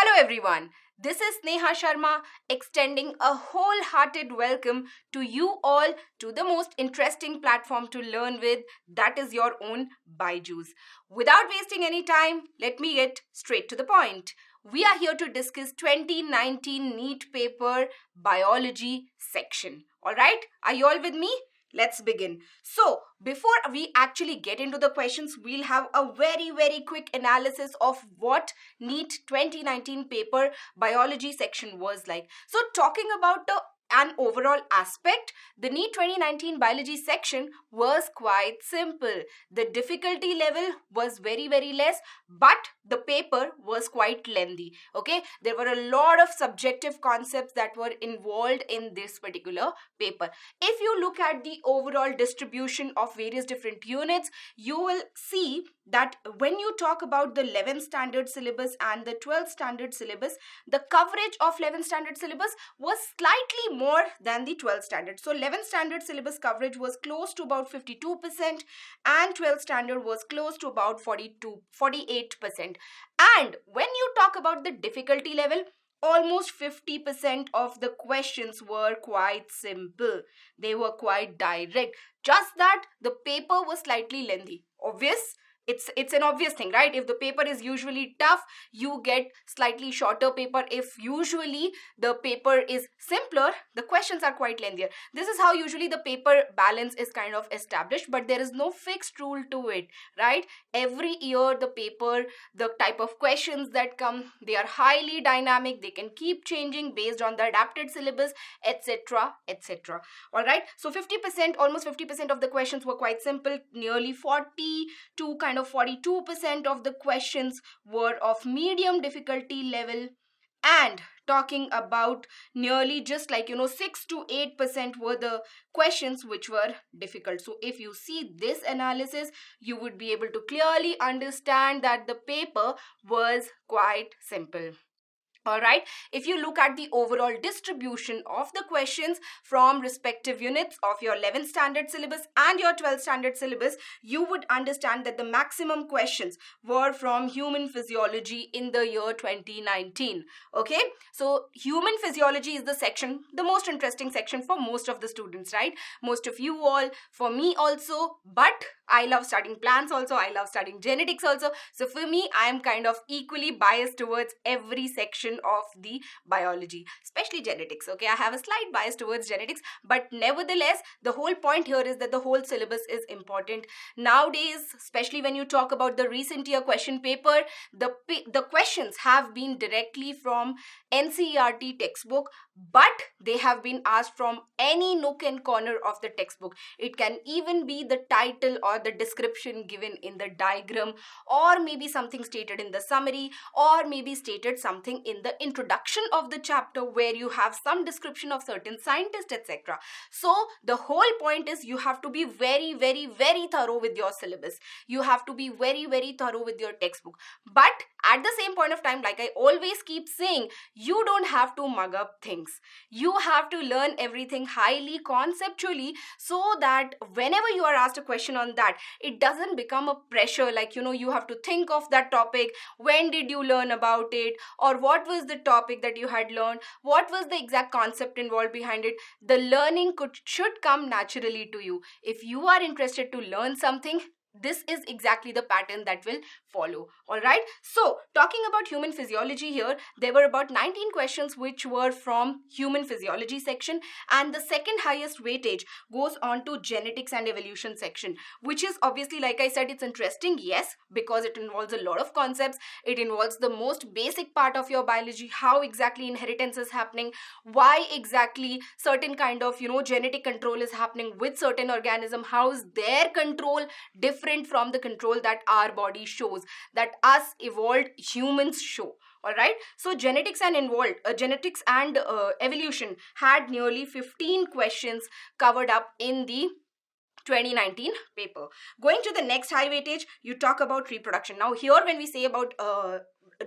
Hello everyone, this is Neha Sharma extending a wholehearted welcome to you all to the most interesting platform to learn with, that is your own Byju's. Without wasting any time, let me get straight to the point. We are here to discuss 2019 NEET paper biology section. Alright, are you all with me? Let's begin. So, before we actually get into the questions, we'll have a very quick analysis of what NEET 2019 paper biology section was like. So, talking about an overall aspect, the NEET 2019 biology section was quite simple. The difficulty level was very less, but the paper was quite lengthy. Okay, there were a lot of subjective concepts that were involved in this particular paper. If you look at the overall distribution of various different units, you will see that when you talk about the 11th standard syllabus and the 12th standard syllabus, the coverage of 11th standard syllabus was slightly more than the 12th standard. So 11th standard syllabus coverage was close to about 52% and 12th standard was close to about 48%. And when you talk about the difficulty level, almost 50% of the questions were quite simple. They were quite direct. Just that the paper was slightly lengthy. Obvious? It's an obvious thing, right? If the paper is usually tough, you get slightly shorter paper. If usually the paper is simpler, the questions are quite lengthier. This is how usually the paper balance is kind of established, but there is no fixed rule to it, right? Every year the paper, the type of questions that come, they are highly dynamic. They can keep changing based on the adapted syllabus, etc, etc. All right, so 50%, almost 50% of the questions were quite simple. Nearly 40 to kind of 42% of the questions were of medium difficulty level, and talking about nearly just like 6 to 8% were the questions which were difficult. So if you see this analysis, you would be able to clearly understand that the paper was quite simple. Alright, if you look at the overall distribution of the questions from respective units of your 11th standard syllabus and your 12th standard syllabus, you would understand that the maximum questions were from human physiology in the year 2019. Okay, so human physiology is the section, the most interesting section for most of the students, right? Most of you all, for me also, but I love studying plants also, I love studying genetics also. So for me, I am kind of equally biased towards every section of the biology, especially genetics. Okay, I have a slight bias towards genetics, but nevertheless, the whole point here is that the whole syllabus is important. Nowadays, especially when you talk about the recent year question paper, the questions have been directly from NCERT textbook, but they have been asked from any nook and corner of the textbook. It can even be the title or the description given in the diagram, or maybe something stated in the summary, or maybe stated something in the introduction of the chapter where you have some description of certain scientists, etc. So the whole point is you have to be very thorough with your syllabus. You have to be very thorough with your textbook. But at the same point of time, like I always keep saying, you don't have to mug up things. You have to learn everything highly conceptually, so that whenever you are asked a question on that, it doesn't become a pressure, like you have to think of that topic. When did you learn about it, or what was the topic that you had learned, what was the exact concept involved behind it? The learning should come naturally to you. If you are interested to learn something, this is exactly the pattern that will follow. All right, so talking about human physiology here, there were about 19 questions which were from human physiology section, and the second highest weightage goes on to genetics and evolution section, which is obviously, like I said, it's interesting, yes, because it involves a lot of concepts. It involves the most basic part of your biology, how exactly inheritance is happening, why exactly certain kind of genetic control is happening with certain organism, how is their control different from the control that our body shows, that us evolved humans show. All right, so genetics and evolution had nearly 15 questions covered up in the 2019 paper. Going to the next high weightage, you talk about reproduction. Now here, when we say about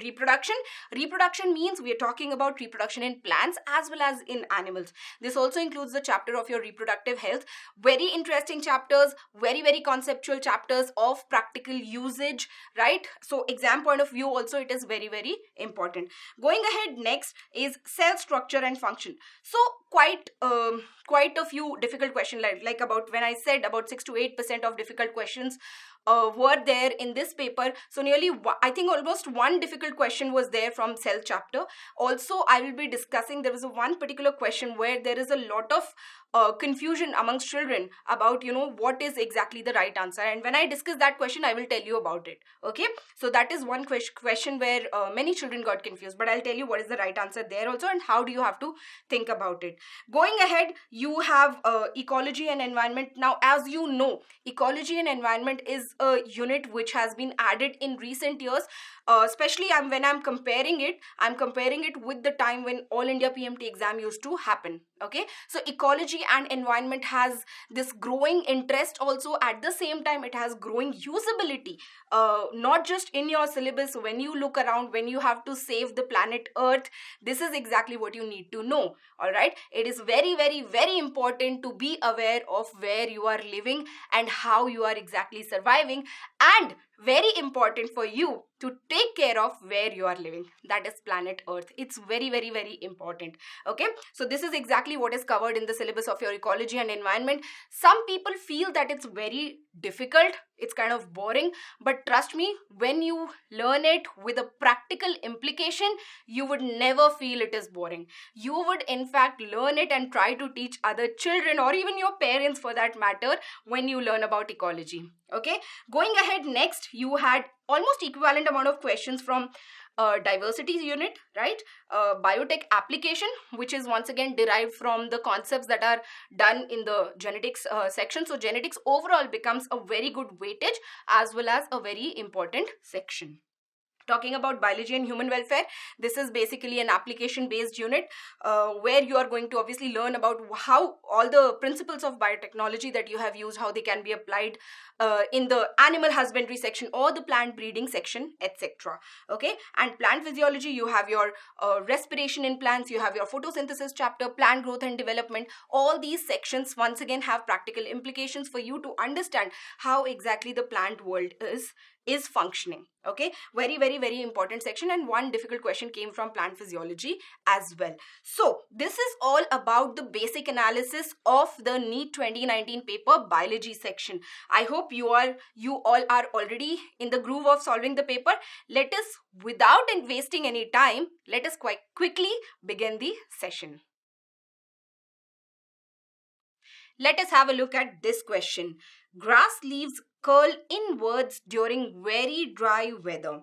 reproduction? Reproduction means we are talking about reproduction in plants as well as in animals. This also includes the chapter of your reproductive health. Very interesting chapters, very conceptual chapters of practical usage, right? So exam point of view also it is very important. Going ahead, next is cell structure and function. So quite a few difficult questions, like about when I said about 6 to 8% of difficult questions were there in this paper. So nearly, I think almost one difficult question was there from cell chapter. Also, I will be discussing, there was one particular question where there is a lot of confusion amongst children about, what is exactly the right answer. And when I discuss that question, I will tell you about it. Okay. So that is one question where many children got confused, but I'll tell you what is the right answer there also and how do you have to think about it. Going ahead, you have ecology and environment. Now, as you know, ecology and environment is a unit which has been added in recent years. Especially when I'm comparing it with the time when All India PMT exam used to happen. Okay, so ecology and environment has this growing interest. Also, at the same time, it has growing usability. Not just in your syllabus. When you look around, when you have to save the planet Earth, this is exactly what you need to know. All right, it is very important to be aware of where you are living and how you are exactly surviving, and very important for you to take care of where you are living, that is planet Earth. It's very important. Okay, so this is exactly what is covered in the syllabus of your ecology and environment. Some people feel that it's very difficult, it's kind of boring, but trust me, when you learn it with a practical implication, you would never feel it is boring. You would in fact learn it and try to teach other children or even your parents for that matter when you learn about ecology. Okay, going ahead, next you had almost equivalent amount of questions from diversity unit, right? Biotech application, which is once again derived from the concepts that are done in the genetics section. So genetics overall becomes a very good weightage as well as a very important section. Talking about biology and human welfare, this is basically an application based unit where you are going to obviously learn about how all the principles of biotechnology that you have used, how they can be applied in the animal husbandry section or the plant breeding section, etc. Okay, and plant physiology, you have your respiration in plants, you have your photosynthesis chapter, plant growth and development. All these sections once again have practical implications for you to understand how exactly the plant world is functioning. Okay, very important section, and one difficult question came from plant physiology as well. So this is all about the basic analysis of the NEET 2019 paper biology section. I hope you all are already in the groove of solving the paper. Let us, without wasting any time, let us quite quickly begin the session. Let us have a look at this question. Grass leaves curl inwards during very dry weather.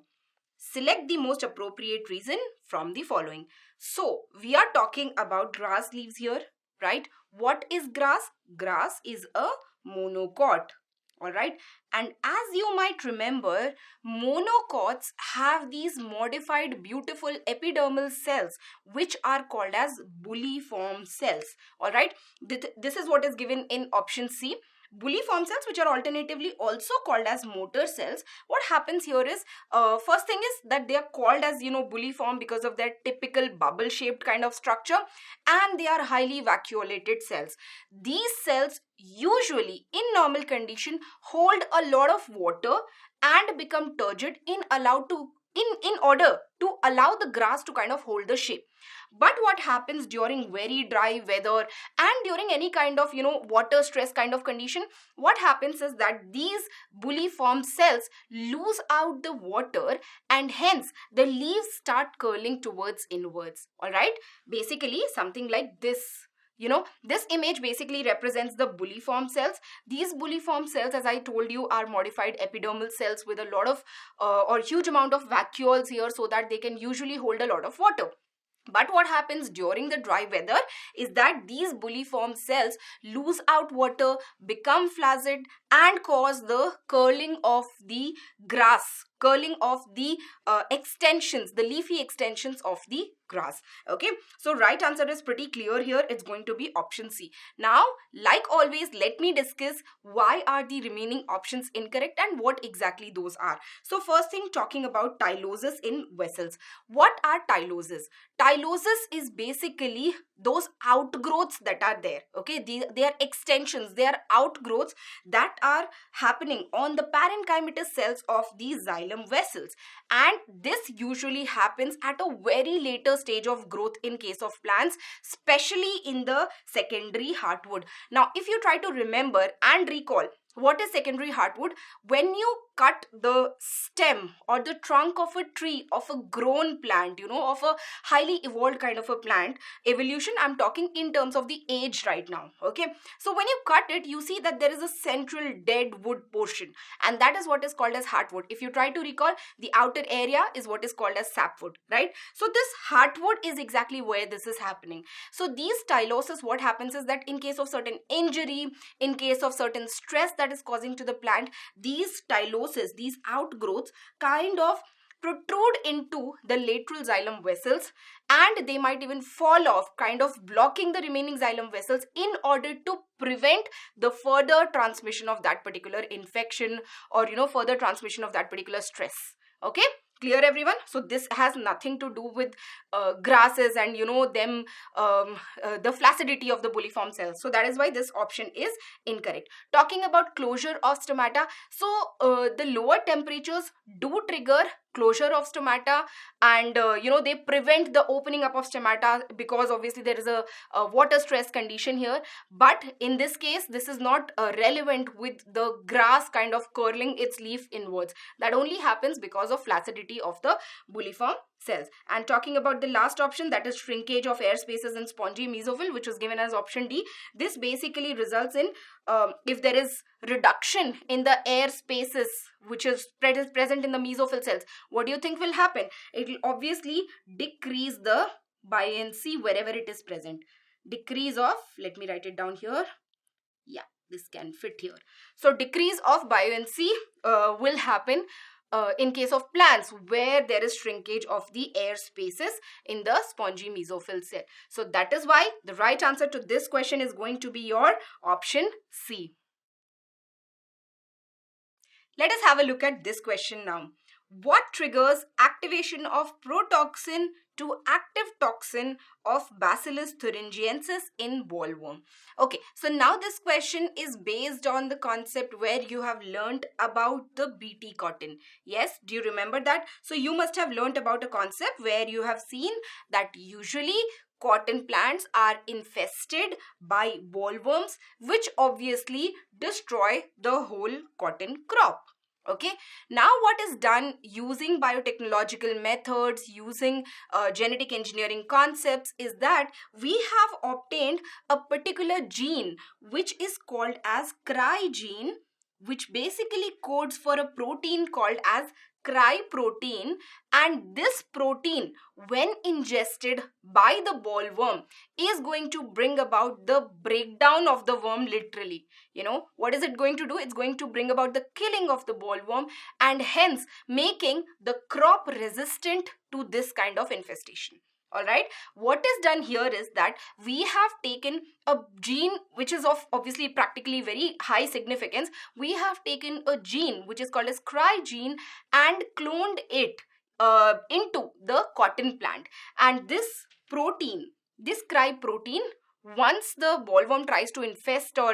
Select the most appropriate reason from the following. So, we are talking about grass leaves here, right? What is grass? Grass is a monocot. Alright, and as you might remember, monocots have these modified beautiful epidermal cells which are called as bulliform cells. Alright, this is what is given in option C. Bulliform cells, which are alternatively also called as motor cells. What happens here is, first thing is that they are called as, bulliform because of their typical bubble shaped kind of structure, and they are highly vacuolated cells. These cells usually in normal condition hold a lot of water and become turgid in order to allow the grass to kind of hold the shape. But what happens during very dry weather and during any kind of water stress kind of condition, what happens is that these bulliform cells lose out the water and hence the leaves start curling towards inwards. All right, basically something like this. This image basically represents the bulliform cells. These bulliform cells, as I told you, are modified epidermal cells with a lot of or huge amount of vacuoles here so that they can usually hold a lot of water. But what happens during the dry weather is that these bulliform cells lose out water, become flaccid, and cause the curling of the grass curling of the extensions, the leafy extensions of the grass. Okay, so right answer is pretty clear here. It's going to be option C. Now, like always, let me discuss why are the remaining options incorrect and what exactly those are. So first thing, talking about tylosis in vessels. What are tyloses? Tylosis is basically those outgrowths that are there. Okay, they are extensions, they are outgrowths that are happening on the parenchymatous cells of the xylem vessels, and this usually happens at a very later stage of growth in case of plants, especially in the secondary heartwood. Now, if you try to remember and recall, what is secondary heartwood? When you cut the stem or the trunk of a tree, of a grown plant, of a highly evolved kind of a plant, evolution, I'm talking in terms of the age right now. Okay, so when you cut it, you see that there is a central dead wood portion, and that is what is called as heartwood. If you try to recall, the outer area is what is called as sapwood, right? So this heartwood is exactly where this is happening. So these tylosis, what happens is that in case of certain injury, in case of certain stress that is causing to the plant, these tyloses, these outgrowths kind of protrude into the lateral xylem vessels, and they might even fall off, kind of blocking the remaining xylem vessels in order to prevent the further transmission of that particular infection, or further transmission of that particular stress. Okay, clear everyone? So this has nothing to do with grasses and them the flaccidity of the bulliform cells. So that is why this option is incorrect. Talking about closure of stomata, so the lower temperatures do trigger closure of stomata, and they prevent the opening up of stomata, because obviously there is a water stress condition here. But in this case, this is not relevant with the grass kind of curling its leaf inwards. That only happens because of flaccidity of the bulliform cells. And talking about the last option, that is shrinkage of air spaces in spongy mesophyll, which was given as option D. This basically results in if there is reduction in the air spaces which is present in the mesophyll cells, what do you think will happen? It will obviously decrease the buoyancy wherever it is present. Decrease of, let me write it down here. Yeah, this can fit here. So decrease of buoyancy will happen in case of plants where there is shrinkage of the air spaces in the spongy mesophyll cell. So that is why the right answer to this question is going to be your option C. Let us have a look at this question now. What triggers activation of protoxin to active toxin of Bacillus thuringiensis in bollworm? Okay, so now this question is based on the concept where you have learnt about the BT cotton. Yes, do you remember that? So you must have learnt about a concept where you have seen that usually cotton plants are infested by bollworms, which obviously destroy the whole cotton crop. Okay, now what is done using biotechnological methods, using genetic engineering concepts, is that we have obtained a particular gene which is called as cry gene, which basically codes for a protein called as cry protein, and this protein, when ingested by the bollworm, is going to bring about the breakdown of the worm. Literally, what is it going to do? It's going to bring about the killing of the bollworm, and hence making the crop resistant to this kind of infestation. Alright, what is done here is that we have taken a gene which is of obviously practically very high significance. We have taken a gene which is called as cry gene and cloned it into the cotton plant. And this protein, this cry protein, once the bollworm tries to infest or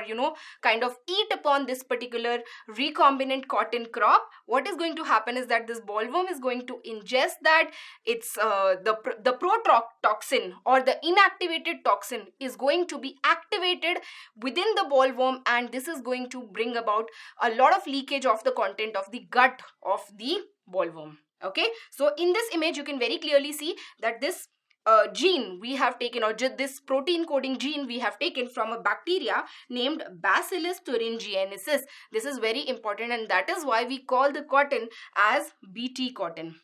kind of eat upon this particular recombinant cotton crop, what is going to happen is that this bollworm is going to ingest that. It's the protoxin or the inactivated toxin is going to be activated within the bollworm, and this is going to bring about a lot of leakage of the content of the gut of the bollworm. Okay, so in this image you can very clearly see that this gene we have taken, or this protein coding gene we have taken from a bacteria named Bacillus thuringiensis. This is very important, and that is why we call the cotton as BT cotton.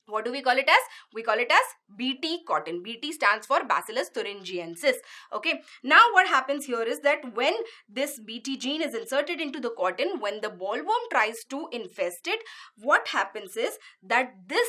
What do we call it as? We call it as Bt cotton. Bt stands for Bacillus thuringiensis. Okay. Now what happens here is that when this Bt gene is inserted into the cotton, when the bollworm tries to infest it, what happens is that this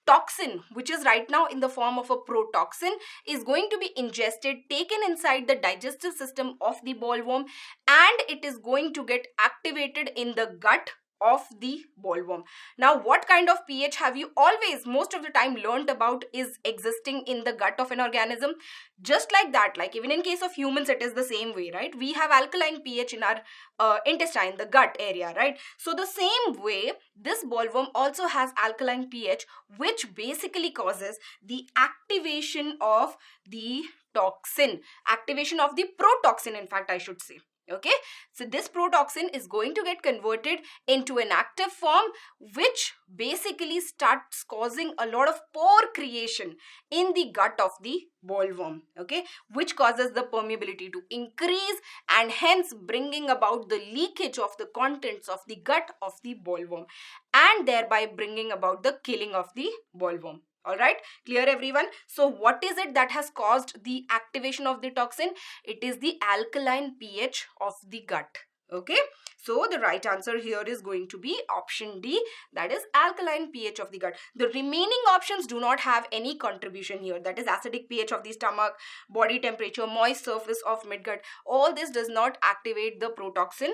toxin, which is right now in the form of a protoxin, is going to be ingested, taken inside the digestive system of the bollworm, and it is going to get activated in the gut of the bollworm. Now, what kind of pH have you always, most of the time, learnt about is existing in the gut of an organism? Just like that, like even in case of humans, it is the same way, right? We have alkaline pH in our intestine, the gut area, right? So the same way, this bollworm also has alkaline pH, which basically causes the activation of the toxin, activation of the protoxin, in fact, I should say. Okay, so this protoxin is going to get converted into an active form, which basically starts causing a lot of pore creation in the gut of the bollworm, okay, which causes the permeability to increase and hence bringing about the leakage of the contents of the gut of the bollworm and thereby bringing about the killing of the bollworm. All right, clear everyone? So what is it that has caused the activation of the toxin? It is the alkaline pH of the gut. Okay, so the right answer here is going to be option D, that is alkaline pH of the gut. The remaining options do not have any contribution here, that is acidic pH of the stomach, body temperature, moist surface of midgut. All this does not activate the protoxin.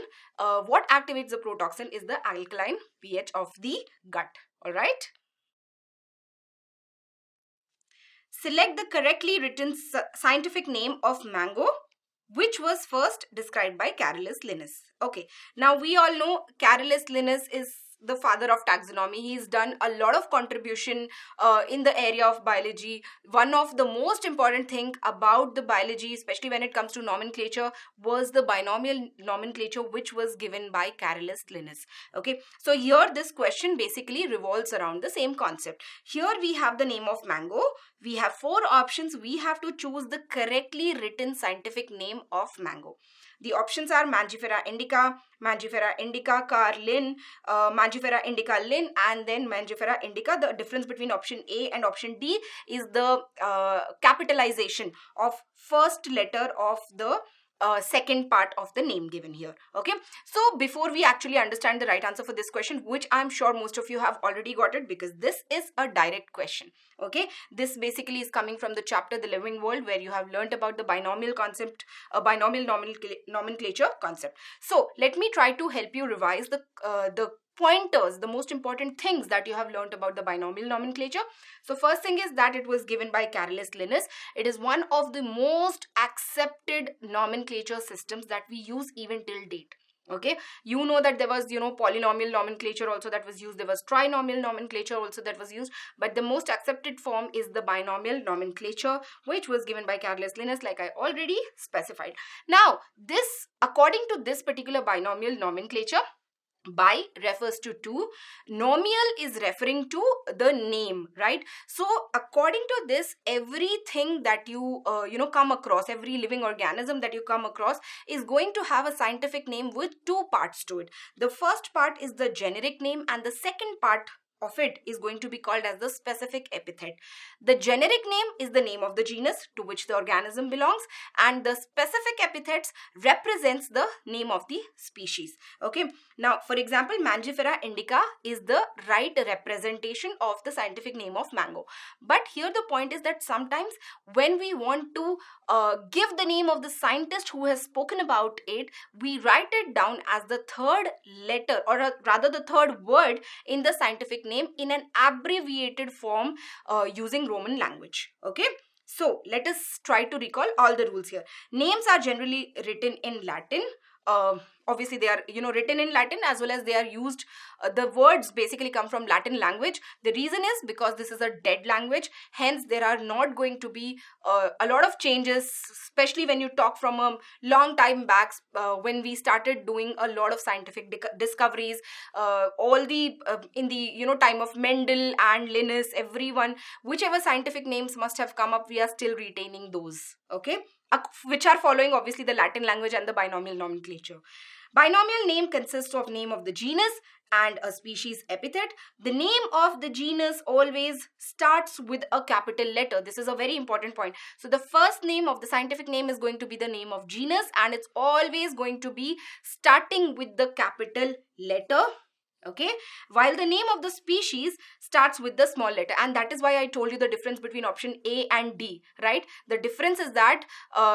What activates the protoxin is the alkaline pH of the gut. All right. Select the correctly written scientific name of mango, which was first described by Carolus Linnaeus. Okay, now we all know Carolus Linnaeus is the father of taxonomy. He's done a lot of contribution in the area of biology. One of the most important thing about the biology, especially when it comes to nomenclature, was the binomial nomenclature, which was given by Carolus Linnaeus. Okay, so here this question basically revolves around the same concept. Here we have the name of mango. We have 4 options. We have to choose the correctly written scientific name of mango. The options are Mangifera indica car Linn, Mangifera indica Linn, and then Mangifera indica. The difference between option A and option D is the capitalization of first letter of the second part of the name given here. Okay, so before we actually understand the right answer for this question, which I'm sure most of you have already got it because this is a direct question. Okay, this basically is coming from the chapter The Living World, where you have learnt about the binomial concept, binomial nomenclature concept. So let me try to help you revise the pointers, the most important things that you have learnt about the binomial nomenclature. So first thing is that it was given by Carolus Linnaeus. It is one of the most accepted nomenclature systems that we use even till date. Okay, you know that there was, polynomial nomenclature also that was used. There was trinomial nomenclature also that was used. But the most accepted form is the binomial nomenclature, which was given by Carolus Linnaeus, like I already specified. Now, according to this particular binomial nomenclature, bi refers to 2, nomial is referring to the name, right? So according to this, everything that you come across, every living organism that you come across is going to have a scientific name with 2 parts to it. The first part is the generic name and the second part of it is going to be called as the specific epithet. The generic name is the name of the genus to which the organism belongs, and the specific epithets represents the name of the species. Okay, now for example, Mangifera indica is the right representation of the scientific name of mango. But here the point is that sometimes when we want to give the name of the scientist who has spoken about it, we write it down as the third letter, or rather the third word in the scientific name in an abbreviated form using Roman language. Okay, so let us try to recall all the rules here. Names are generally written in Latin. Obviously they are written in Latin, as well as they are used, the words basically come from Latin language. The reason is because this is a dead language, hence there are not going to be a lot of changes, especially when you talk from a long time back, when we started doing a lot of scientific discoveries, all the in the time of Mendel and Linnaeus, everyone, whichever scientific names must have come up, we are still retaining those. Okay, which are following obviously the Latin language and the binomial nomenclature. Binomial name consists of name of the genus and a species epithet. The name of the genus always starts with a capital letter. This is a very important point. So the first name of the scientific name is going to be the name of genus, and it's always going to be starting with the capital letter. Okay, while the name of the species starts with the small letter, and that is why I told you the difference between option A and D, right? The difference is that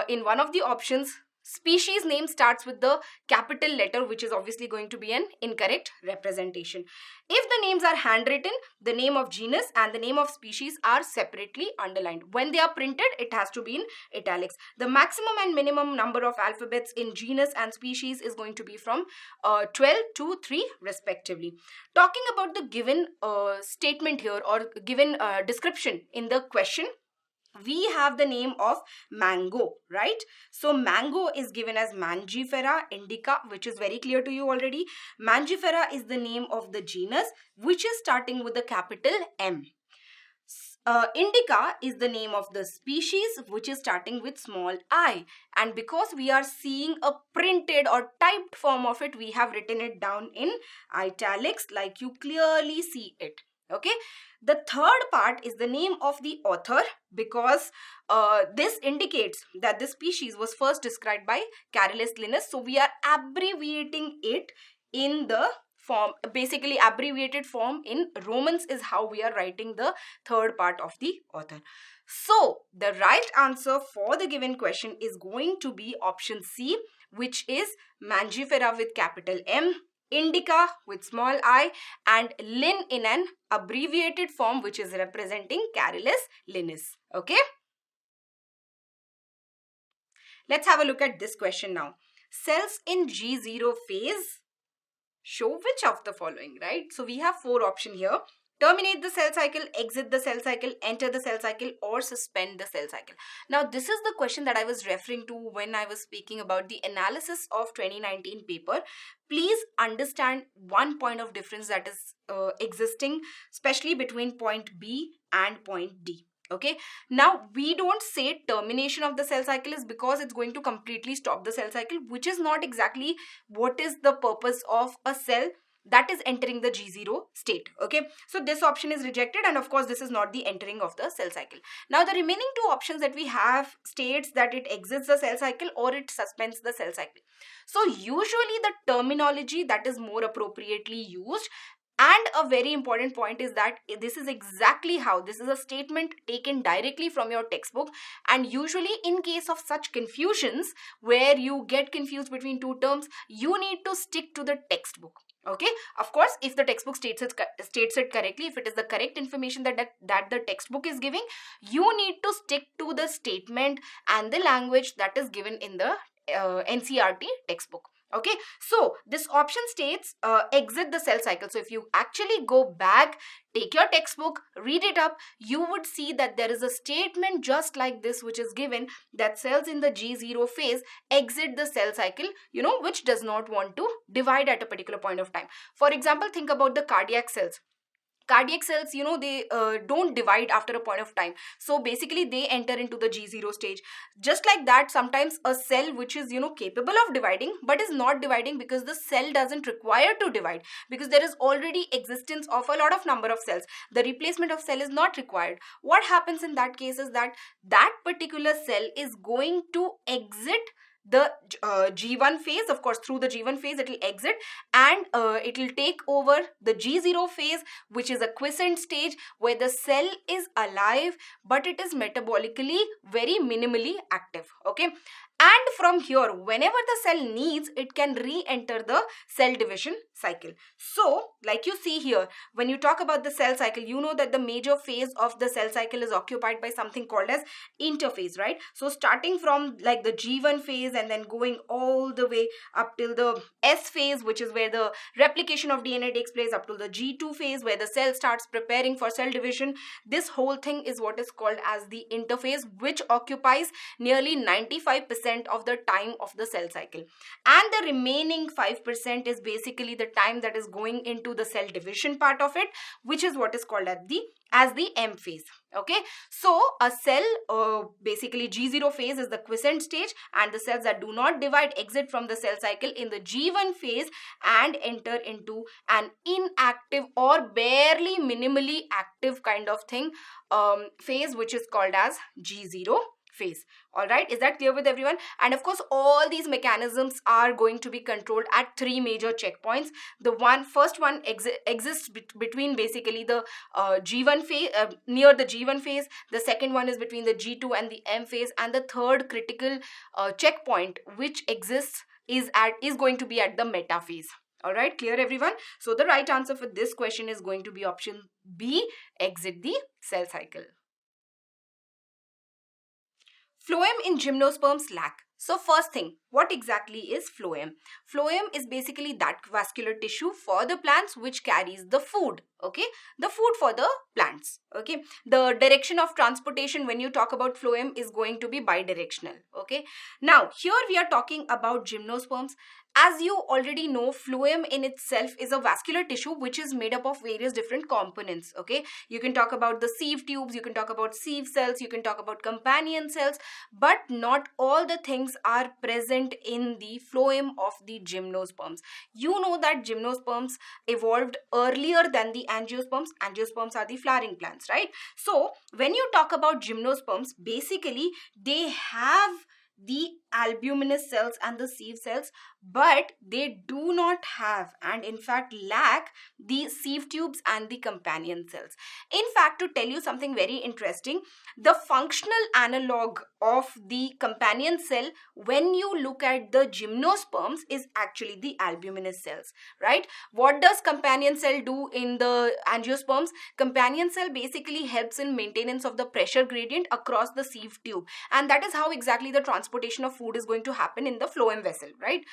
in one of the options, species name starts with the capital letter, which is obviously going to be an incorrect representation. If the names are handwritten, the name of genus and the name of species are separately underlined. When they are printed, it has to be in italics. The maximum and minimum number of alphabets in genus and species is going to be from 12 to 3 respectively. Talking about the given statement here, or given description in the question, we have the name of mango, right? So mango is given as Mangifera indica, which is very clear to you already. Mangifera is the name of the genus, which is starting with the capital M. Indica is the name of the species, which is starting with small I, and because we are seeing a printed or typed form of it, we have written it down in italics like you clearly see it. Okay, the third part is the name of the author, because this indicates that this species was first described by Carolus Linnaeus. So we are abbreviating it in the form, basically abbreviated form in Romans is how we are writing the third part of the author. So the right answer for the given question is going to be option C, which is Mangifera with capital M, indica with small I, and Linn in an abbreviated form, which is representing Carolus Linnaeus. Okay, let's have a look at this question now. Cells in G0 phase show which of the following, right? So we have 4 options here: terminate the cell cycle, exit the cell cycle, enter the cell cycle, or suspend the cell cycle. Now this is the question that I was referring to when I was speaking about the analysis of 2019 paper. Please understand one point of difference that is existing, especially between point B and point D. Okay, now we don't say termination of the cell cycle is because it's going to completely stop the cell cycle, which is not exactly what is the purpose of a cell that is entering the G0 state. Okay, so this option is rejected, and of course this is not the entering of the cell cycle. Now the remaining 2 options that we have states that it exits the cell cycle or it suspends the cell cycle. So usually the terminology that is more appropriately used, and a very important point, is that this is exactly how, this is a statement taken directly from your textbook, and usually in case of such confusions where you get confused between 2 terms, you need to stick to the textbook. Okay, of course, if the textbook states it correctly, if it is the correct information that the textbook is giving, you need to stick to the statement and the language that is given in the NCERT textbook. Okay, so this option states exit the cell cycle. So if you actually go back, take your textbook, read it up, you would see that there is a statement just like this which is given, that cells in the G0 phase exit the cell cycle, which does not want to divide at a particular point of time. For example, think about the cardiac cells. Cardiac cells, they don't divide after a point of time. So basically they enter into the G0 stage. Just like that, sometimes a cell which is, capable of dividing but is not dividing because the cell doesn't require to divide, because there is already existence of a lot of number of cells. The replacement of cell is not required. What happens in that case is that that particular cell is going to exit the G1 phase. Of course, through the G1 phase it will exit, and it will take over the G0 phase, which is a quiescent stage where the cell is alive but it is metabolically very minimally active. Okay, and from here, whenever the cell needs, it can re-enter the cell division cycle. So like you see here, when you talk about the cell cycle, you know that the major phase of the cell cycle is occupied by something called as interphase, right? So starting from like the G1 phase and then going all the way up till the S phase, which is where the replication of DNA takes place, up to the G2 phase where the cell starts preparing for cell division. This whole thing is what is called as the interphase, which occupies nearly 95% 5% of the time of the cell cycle, and the remaining 5% is basically the time that is going into the cell division part of it, which is what is called as the M phase. Okay, so a cell, basically G0 phase is the quiescent stage, and the cells that do not divide exit from the cell cycle in the G1 phase and enter into an inactive or barely minimally active kind of thing phase, which is called as G0 phase. All right, is that clear with everyone? And of course, all these mechanisms are going to be controlled at three major checkpoints. The first one exists between basically the G1 phase, near the G1 phase. The second one is between the G2 and the M phase, and the third critical checkpoint which exists is going to be at the meta phase. All right, clear everyone? So the right answer for this question is going to be option B, exit the cell cycle. Phloem in gymnosperms lack. So first thing, what exactly is phloem? Phloem is basically that vascular tissue for the plants which carries the food, okay? The food for the plants, okay? The direction of transportation when you talk about phloem is going to be bidirectional, okay? Now, here we are talking about gymnosperms. As you already know, phloem in itself is a vascular tissue which is made up of various different components, okay? You can talk about the sieve tubes, you can talk about sieve cells, you can talk about companion cells, but not all the things are present in the phloem of the gymnosperms. You know that gymnosperms evolved earlier than the angiosperms. Angiosperms are the flowering plants, right? So when you talk about gymnosperms, basically they have the albuminous cells and the sieve cells, but they do not have, and in fact lack, the sieve tubes and the companion cells. In fact, to tell you something very interesting, the functional analog of the companion cell when you look at the gymnosperms is actually the albuminous cells, right? What does companion cell do in the angiosperms? Companion cell basically helps in maintenance of the pressure gradient across the sieve tube, and that is how exactly the transportation of food is going to happen in the phloem vessel, right?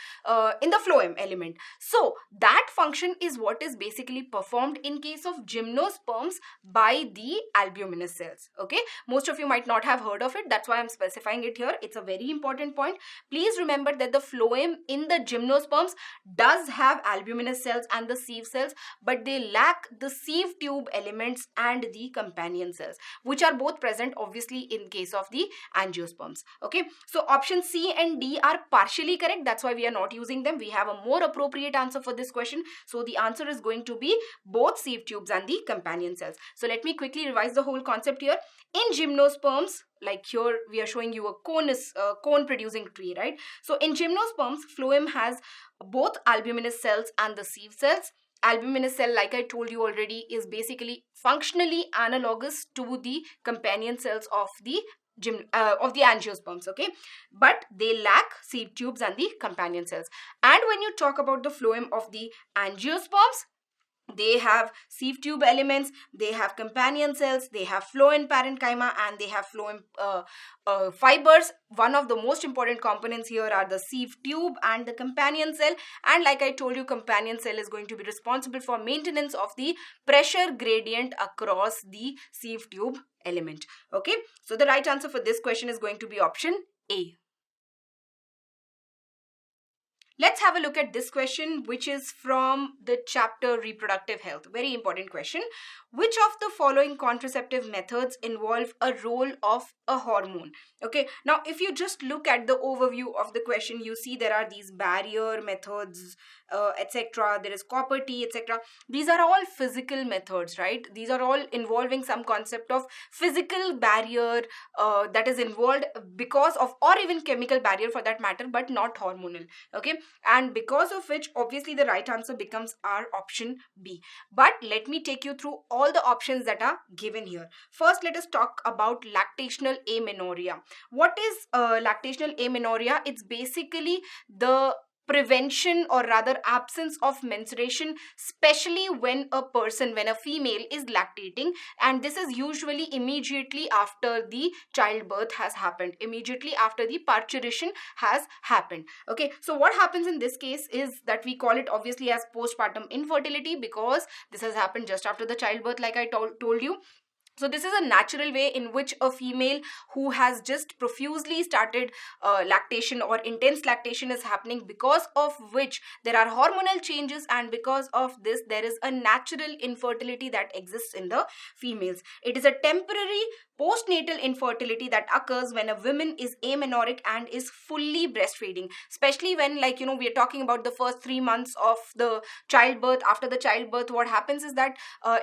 In the phloem element. So that function is what is basically performed in case of gymnosperms by the albuminous cells, okay? Most of you might not have heard of it, that's why I'm specifying it here. It's a very important point. Please remember that the phloem in the gymnosperms does have albuminous cells and the sieve cells, but they lack the sieve tube elements and the companion cells, which are both present obviously in case of the angiosperms, okay? So option C and D are partially correct, that's why we are not using them. We have a more appropriate answer for this question. So the answer is going to be both sieve tubes and the companion cells. So let me quickly revise the whole concept here. In gymnosperms, like here we are showing you a cone producing tree, right? So in gymnosperms, phloem has both albuminous cells and the sieve cells. Albuminous cell, like I told you already, is basically functionally analogous to the companion cells of the angiosperms, okay? But they lack sieve tubes and the companion cells. And when you talk about the phloem of the angiosperms, they have sieve tube elements, they have companion cells, they have phloem parenchyma, and they have phloem fibers. One of the most important components here are the sieve tube and the companion cell. And like I told you, companion cell is going to be responsible for maintenance of the pressure gradient across the sieve tube element. Okay, so the right answer for this question is going to be option A. Let's have a look at this question, which is from the chapter Reproductive Health. Very important question. Which of the following contraceptive methods involve a role of a hormone? Okay, now if you just look at the overview of the question, you see there are these barrier methods, etc. There is copper T, etc. These are all physical methods, right? These are all involving some concept of physical barrier that is involved because of, or even chemical barrier for that matter, but not hormonal. Okay, and because of which obviously the right answer becomes our option B. But let me take you through all the options that are given here. First, let us talk about lactational amenorrhea. What is lactational amenorrhea? It's basically the prevention or rather absence of menstruation, especially when a female is lactating, and this is usually immediately after the childbirth has happened, immediately after the parturition has happened. Okay, so what happens in this case is that we call it obviously as postpartum infertility, because this has happened just after the childbirth, like I told you. So this is a natural way in which a female who has just profusely started lactation or intense lactation is happening, because of which there are hormonal changes, and because of this there is a natural infertility that exists in the females. It is a temporary postnatal infertility that occurs when a woman is amenorrheic and is fully breastfeeding, especially when, like, we are talking about the first 3 months of the childbirth. After the childbirth, what happens is that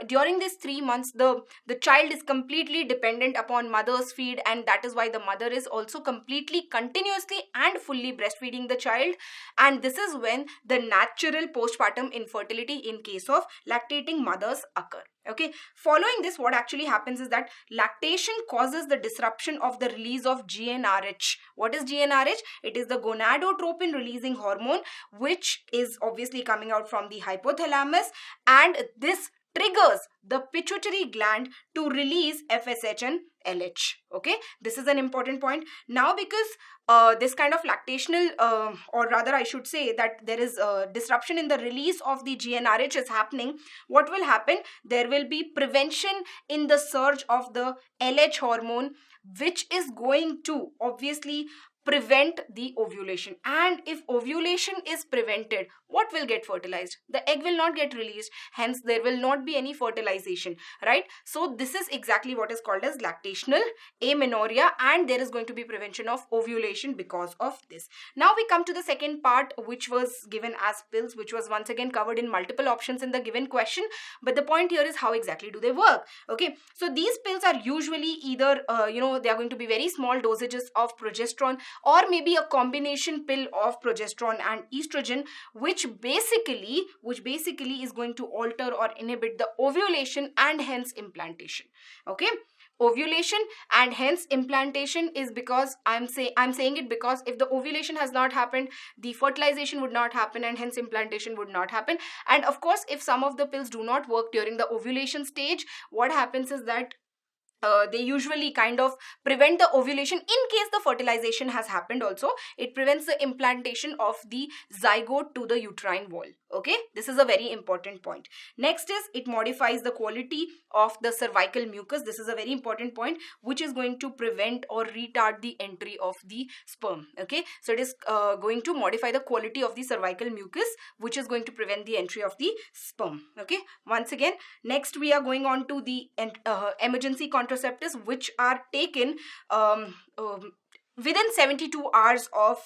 during these 3 months the child is completely dependent upon mother's feed, and that is why the mother is also completely, continuously and fully breastfeeding the child. And this is when the natural postpartum infertility in case of lactating mothers occur. Okay, following this, what actually happens is that lactation causes the disruption of the release of GnRH. What is GnRH? It is the gonadotropin releasing hormone, which is obviously coming out from the hypothalamus, and this triggers the pituitary gland to release FSH and LH. Okay, this is an important point. Now, because this kind of lactational, or rather I should say that there is a disruption in the release of the GnRH is happening, what will happen? There will be prevention in the surge of the LH hormone, which is going to obviously prevent the ovulation. And if ovulation is prevented, what will get fertilized? The egg will not get released, hence there will not be any fertilization, right? So this is exactly what is called as lactational amenorrhea, and there is going to be prevention of ovulation because of this. Now we come to the second part, which was given as pills, which was once again covered in multiple options in the given question, but the point here is how exactly do they work. Okay, so these pills are usually either they are going to be very small dosages of progesterone, or maybe a combination pill of progesterone and estrogen, which basically is going to alter or inhibit the ovulation and hence implantation. Okay, ovulation and hence implantation is because I'm saying it because if the ovulation has not happened, the fertilization would not happen, and hence implantation would not happen. And of course, if some of the pills do not work during the ovulation stage, what happens is that they usually kind of prevent the ovulation. In case the fertilization has happened also, it prevents the implantation of the zygote to the uterine wall. Okay, this is a very important point. Next is it modifies the quality of the cervical mucus. This is a very important point, which is going to prevent or retard the entry of the sperm. Okay, so it is going to modify the quality of the cervical mucus, which is going to prevent the entry of the sperm. Okay, once again, next we are going on to the emergency contraceptives, which are taken within 72 hours of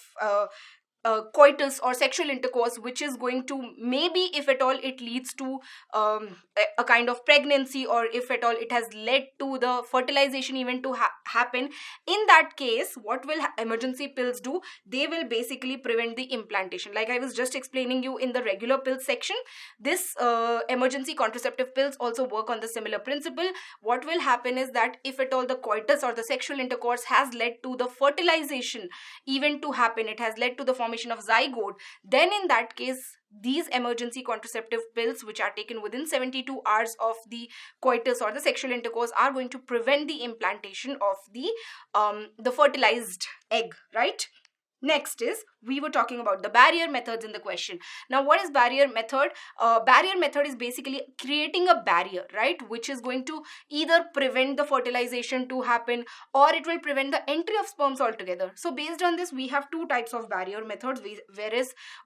coitus or sexual intercourse, which is going to, maybe if at all it leads to a kind of pregnancy, or if at all it has led to the fertilization event to happen. In that case, what will emergency pills do? They will basically prevent the implantation. Like I was just explaining you in the regular pills section, this emergency contraceptive pills also work on the similar principle. What will happen is that if at all the coitus or the sexual intercourse has led to the fertilization event to happen, it has led to the formation of zygote, then in that case these emergency contraceptive pills, which are taken within 72 hours of the coitus or the sexual intercourse, are going to prevent the implantation of the fertilized egg, right? Next is, we were talking about the barrier methods in the question. Now, what is barrier method? Barrier method is basically creating a barrier, right, which is going to either prevent the fertilization to happen, or it will prevent the entry of sperms altogether. So based on this, we have two types of barrier methods,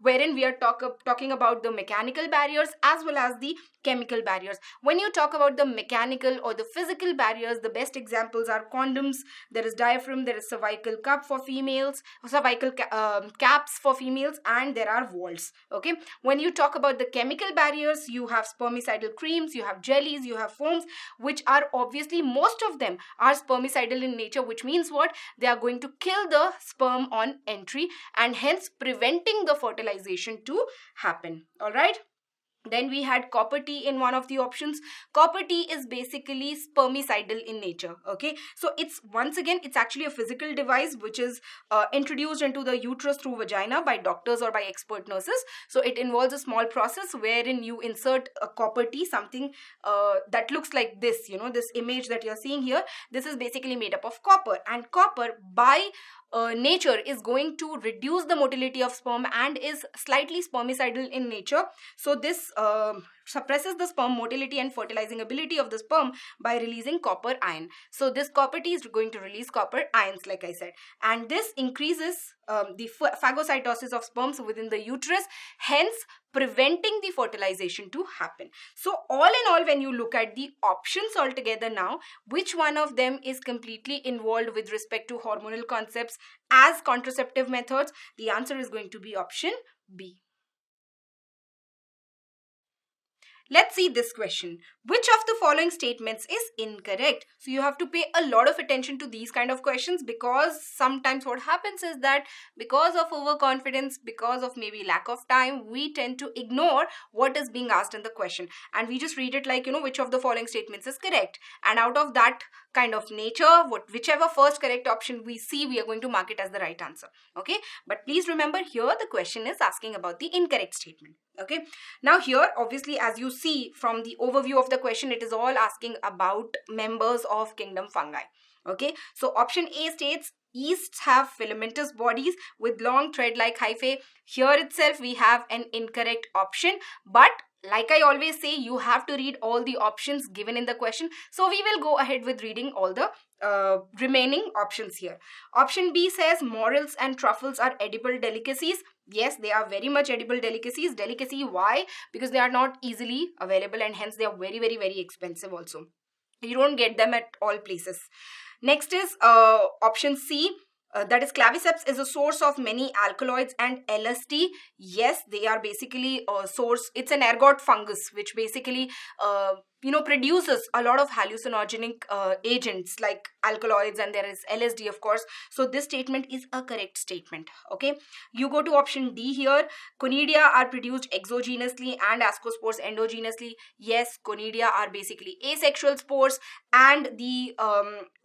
wherein we are talking about the mechanical barriers as well as the chemical barriers. When you talk about the mechanical or the physical barriers, the best examples are condoms, there is diaphragm, there is cervical cup for females, cervical caps for females, and there are walls. Okay, when you talk about the chemical barriers, you have spermicidal creams, you have jellies, you have foams, which are obviously, most of them are spermicidal in nature, which means what? They are going to kill the sperm on entry, and hence preventing the fertilization to happen. All right. Then we had copper T in one of the options. Copper T is basically spermicidal in nature. Okay, so it's, once again, it's actually a physical device which is introduced into the uterus through vagina by doctors or by expert nurses. So it involves a small process wherein you insert a copper T, something that looks like this, this image that you're seeing here. This is basically made up of copper, and copper by nature is going to reduce the motility of sperm and is slightly spermicidal in nature. So this suppresses the sperm motility and fertilizing ability of the sperm by releasing copper ion. So this copper-T is going to release copper ions, like I said, and this increases the phagocytosis of sperms within the uterus, hence preventing the fertilization to happen. So all in all, when you look at the options altogether now, which one of them is completely involved with respect to hormonal concepts as contraceptive methods? The answer is going to be option B. Let's see this question. Which of the following statements is incorrect? So you have to pay a lot of attention to these kind of questions, because sometimes what happens is that because of overconfidence, because of maybe lack of time, we tend to ignore what is being asked in the question, and we just read it like, which of the following statements is correct, and out of that kind of nature, whichever first correct option we see, we are going to mark it as the right answer. Okay, but please remember, here the question is asking about the incorrect statement. Okay, now here obviously, as you see from the overview of the question, it is all asking about members of kingdom fungi. Okay, so option A states yeasts have filamentous bodies with long thread-like hyphae. Here itself we have an incorrect option, but like I always say, you have to read all the options given in the question. So we will go ahead with reading all the remaining options here. Option B says morels and truffles are edible delicacies. Yes, they are very much edible delicacies. Delicacy, why? Because they are not easily available, and hence they are very, very, very expensive also. You don't get them at all places. Next is option C. That is, claviceps is a source of many alkaloids and LSD. Yes, they are basically a source. It's an ergot fungus which basically produces a lot of hallucinogenic agents like alkaloids, and there is LSD, of course. So this statement is a correct statement. Okay, you go to option D here. Conidia are produced exogenously and ascospores endogenously. Yes, conidia are basically asexual spores, and the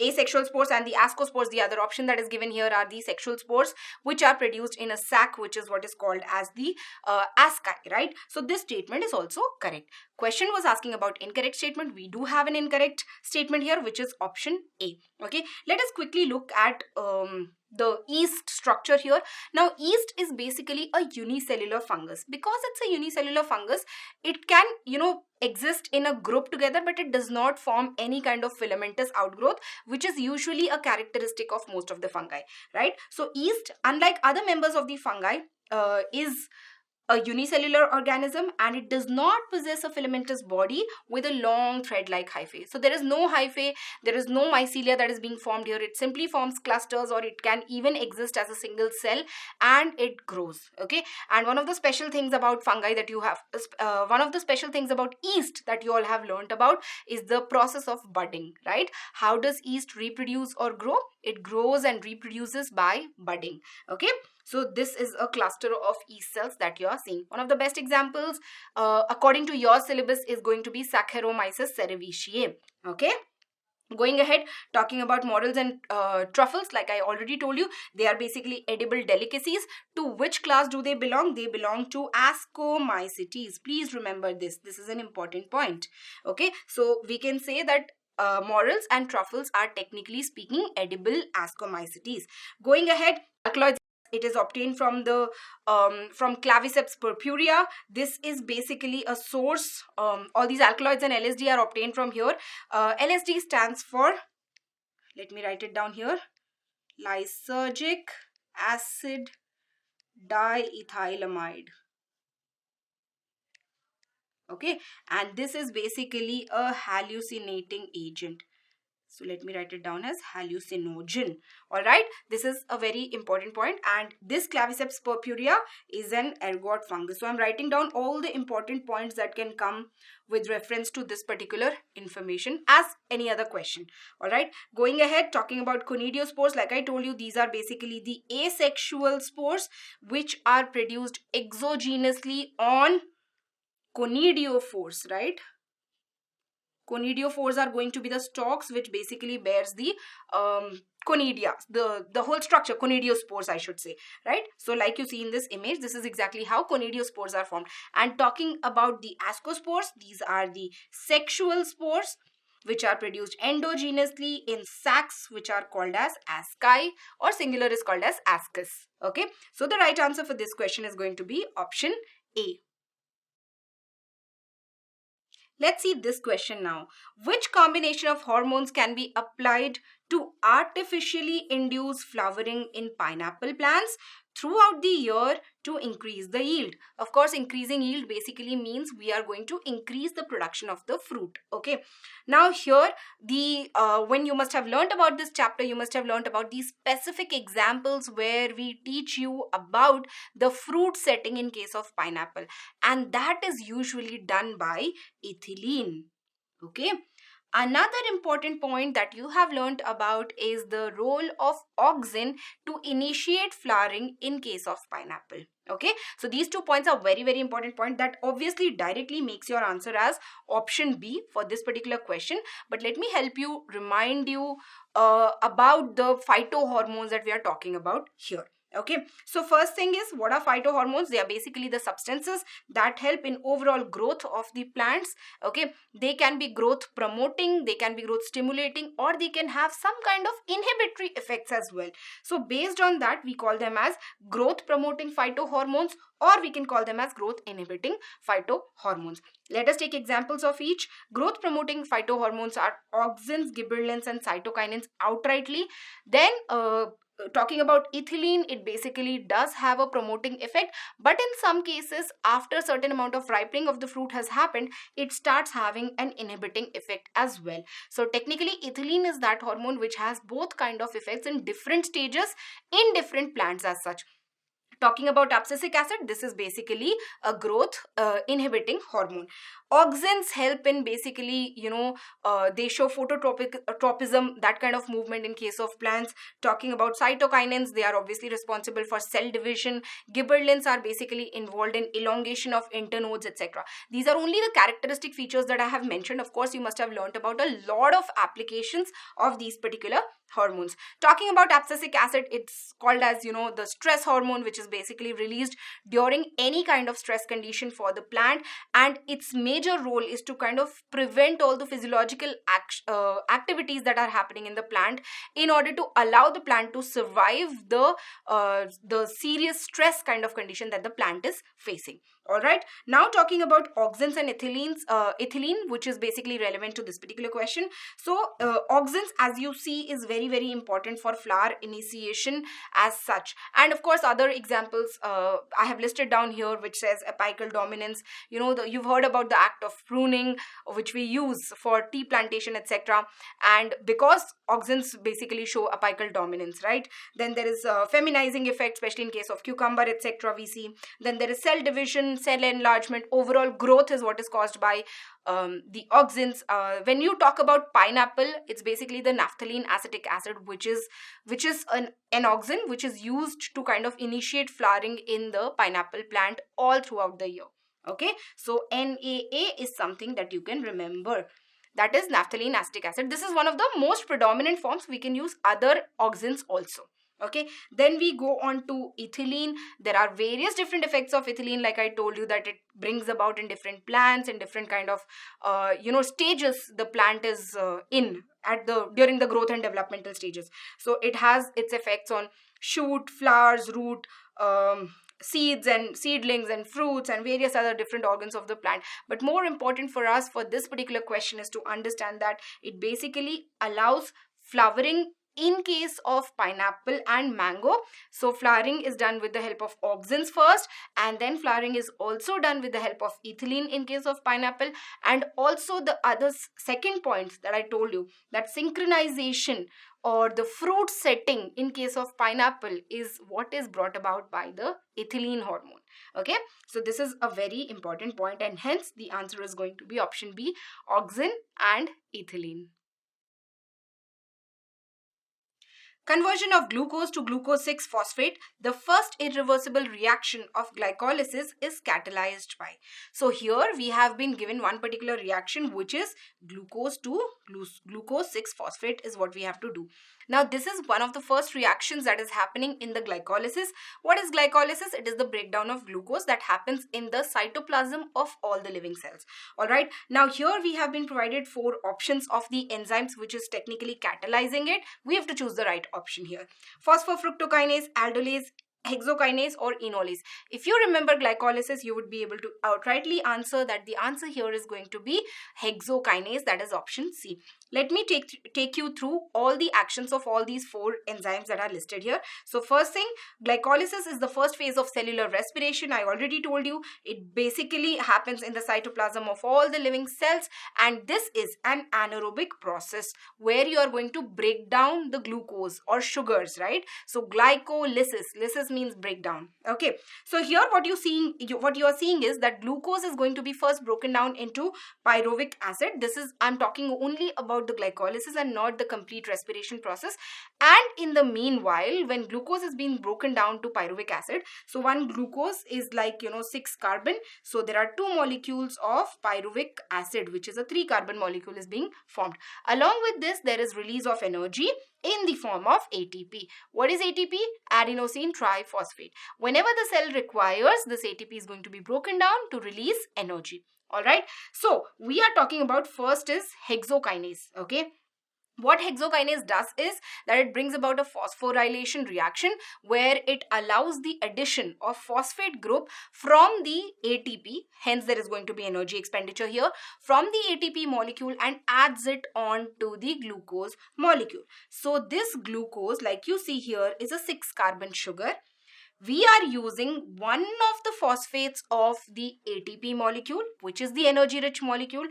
asexual spores and the ascospores, the other option that is given here, are the sexual spores which are produced in a sac, which is what is called as the asci, right? So this statement is also correct. Question was asking about incorrect statement. We do have an incorrect statement here, which is option A. Okay, let us quickly look at the yeast structure here. Now, yeast is basically a unicellular fungus. Because it's a unicellular fungus, it can, exist in a group together, but it does not form any kind of filamentous outgrowth, which is usually a characteristic of most of the fungi, right? So yeast, unlike other members of the fungi, is a unicellular organism, and it does not possess a filamentous body with a long thread-like hyphae. So there is no hyphae, there is no mycelia that is being formed here. It simply forms clusters, or it can even exist as a single cell, and it grows. Okay, and one of the special things about fungi that you have, one of the special things about yeast that you all have learned about is the process of budding, right? How does yeast reproduce or grow? It grows and reproduces by budding. Okay, so this is a cluster of yeast cells that you are seeing. One of the best examples, according to your syllabus, is going to be Saccharomyces cerevisiae. Okay. Going ahead, talking about morels and truffles, like I already told you, they are basically edible delicacies. To which class do they belong? They belong to Ascomycetes. Please remember this. This is an important point. Okay, so we can say that morels and truffles are, technically speaking, edible Ascomycetes. Going ahead, alkaloids. It is obtained from the from Claviceps purpurea. This is basically a source. All these alkaloids and LSD are obtained from here. LSD stands for, let me write it down here, lysergic acid diethylamide. Okay, and this is basically a hallucinating agent. So let me write it down as hallucinogen. Alright, this is a very important point, and this Claviceps purpurea is an ergot fungus. So I'm writing down all the important points that can come with reference to this particular information as any other question. Alright, going ahead, talking about conidiospores, like I told you, these are basically the asexual spores which are produced exogenously on conidiophores, right? Conidiophores are going to be the stalks which basically bears the conidia, the whole structure, conidiospores I should say, right? So like you see in this image, this is exactly how conidiospores are formed. And talking about the ascospores, these are the sexual spores which are produced endogenously in sacs which are called as asci, or singular is called as ascus. Okay, so the right answer for this question is going to be option A. Let's see this question now. Which combination of hormones can be applied to artificially induce flowering in pineapple plants throughout the year to increase the yield? Of course, increasing yield basically means we are going to increase the production of the fruit. Okay. Now here, when you must have learned about this chapter, you must have learned about these specific examples where we teach you about the fruit setting in case of pineapple, and that is usually done by ethylene. Okay. Another important point that you have learned about is the role of auxin to initiate flowering in case of pineapple. Okay, so these 2 points are very, very important point that obviously directly makes your answer as option B for this particular question. But let me help you remind you about the phytohormones that we are talking about here. Okay, so first thing is, what are phytohormones? They are basically the substances that help in overall growth of the plants. Okay, they can be growth promoting, they can be growth stimulating, or they can have some kind of inhibitory effects as well. So based on that, we call them as growth promoting phytohormones, or we can call them as growth inhibiting phytohormones. Let us take examples of each. Growth promoting phytohormones are auxins, gibberellins, and cytokinins outrightly. Then talking about ethylene, it basically does have a promoting effect, but in some cases, after a certain amount of ripening of the fruit has happened, it starts having an inhibiting effect as well. So technically, ethylene is that hormone which has both kind of effects in different stages in different plants as such. Talking about abscisic acid, this is basically a growth inhibiting hormone. Auxins help in basically, they show phototropism, that kind of movement in case of plants. Talking about cytokinins, they are obviously responsible for cell division. Gibberellins are basically involved in elongation of internodes, etc. These are only the characteristic features that I have mentioned. Of course, you must have learnt about a lot of applications of these particular hormones. Talking about abscisic acid, it's called as, the stress hormone, which is basically released during any kind of stress condition for the plant, and its major role is to kind of prevent all the physiological activities that are happening in the plant in order to allow the plant to survive the serious stress kind of condition that the plant is facing. All right, now talking about auxins and ethylene, which is basically relevant to this particular question. So auxins, as you see, is very, very important for flower initiation as such. And of course, other examples I have listed down here, which says apical dominance. You've heard about the act of pruning, which we use for tea plantation, etc. And because auxins basically show apical dominance, right? Then there is feminizing effect, especially in case of cucumber, etc. we see. Then there is cell division, cell enlargement. Overall growth is what is caused by the auxins. When you talk about pineapple, it's basically the naphthalene acetic acid, which is an auxin which is used to kind of initiate flowering in the pineapple plant all throughout the year. Okay, so NAA is something that you can remember. That is naphthalene acetic acid. This is one of the most predominant forms. We can use other auxins also. Okay, then we go on to ethylene. There are various different effects of ethylene, like I told you, that it brings about in different plants and different kind of stages the plant is in during the growth and developmental stages. So it has its effects on shoot, flowers, root, seeds and seedlings and fruits and various other different organs of the plant. But more important for us for this particular question is to understand that it basically allows flowering in case of pineapple and mango. So flowering is done with the help of auxins first, and then flowering is also done with the help of ethylene in case of pineapple. And also the other second point that I told you, that synchronization or the fruit setting in case of pineapple is what is brought about by the ethylene hormone. Okay, so this is a very important point, and hence the answer is going to be option B, auxin and ethylene. Conversion of glucose to glucose 6-phosphate, the first irreversible reaction of glycolysis is catalyzed by. So here we have been given one particular reaction, which is glucose to glucose 6-phosphate is what we have to do. Now this is one of the first reactions that is happening in the glycolysis. What is glycolysis? It is the breakdown of glucose that happens in the cytoplasm of all the living cells. Alright, now here we have been provided 4 options of the enzymes which is technically catalyzing it. We have to choose the right option here. Phosphofructokinase, aldolase, hexokinase or enolase? If you remember glycolysis, you would be able to outrightly answer that the answer here is going to be hexokinase, that is option C. Let me take you through all the actions of all these 4 enzymes that are listed here. So first thing, glycolysis is the first phase of cellular respiration. I already told you it basically happens in the cytoplasm of all the living cells, and this is an anaerobic process where you are going to break down the glucose or sugars, right? So glycolysis, lysis means breakdown. Okay, so here what you are seeing is that glucose is going to be first broken down into pyruvic acid. This is, I'm talking only about the glycolysis and not the complete respiration process. And in the meanwhile, when glucose is being broken down to pyruvic acid, so one glucose is like 6 carbon, so there are 2 molecules of pyruvic acid, which is a 3 carbon molecule is being formed. Along with this, there is release of energy in the form of ATP. What is ATP? Adenosine triphosphate. Whenever the cell requires, this ATP is going to be broken down to release energy. Alright, so we are talking about first is hexokinase. Okay, what hexokinase does is that it brings about a phosphorylation reaction where it allows the addition of phosphate group from the ATP, hence there is going to be energy expenditure here, from the ATP molecule and adds it on to the glucose molecule. So this glucose, like you see here, is a 6 carbon sugar. We are using one of the phosphates of the ATP molecule, which is the energy rich molecule,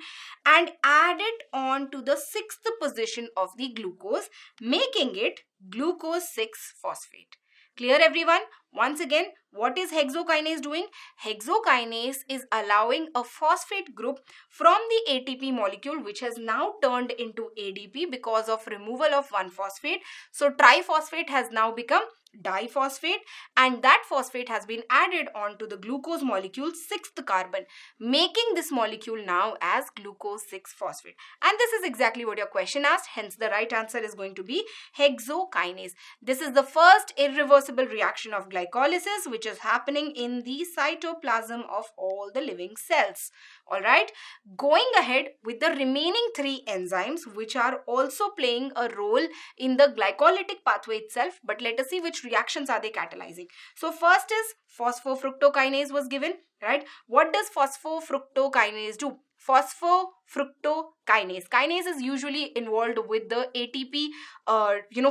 and add it on to the 6th position of the glucose, making it glucose 6 phosphate. Clear everyone? Once again, what is hexokinase doing? Hexokinase is allowing a phosphate group from the ATP molecule, which has now turned into ADP because of removal of one phosphate. So triphosphate has now become diphosphate, and that phosphate has been added onto the glucose molecule 6th carbon, making this molecule now as glucose 6 phosphate. And this is exactly what your question asked, hence the right answer is going to be hexokinase. This is the first irreversible reaction of glycolysis which is happening in the cytoplasm of all the living cells. Alright, going ahead with the remaining 3 enzymes which are also playing a role in the glycolytic pathway itself, but let us see which reactions are they catalyzing. So first is phosphofructokinase was given, right? What does phosphofructokinase do? Phosphofructokinase. Kinase is usually involved with the ATP,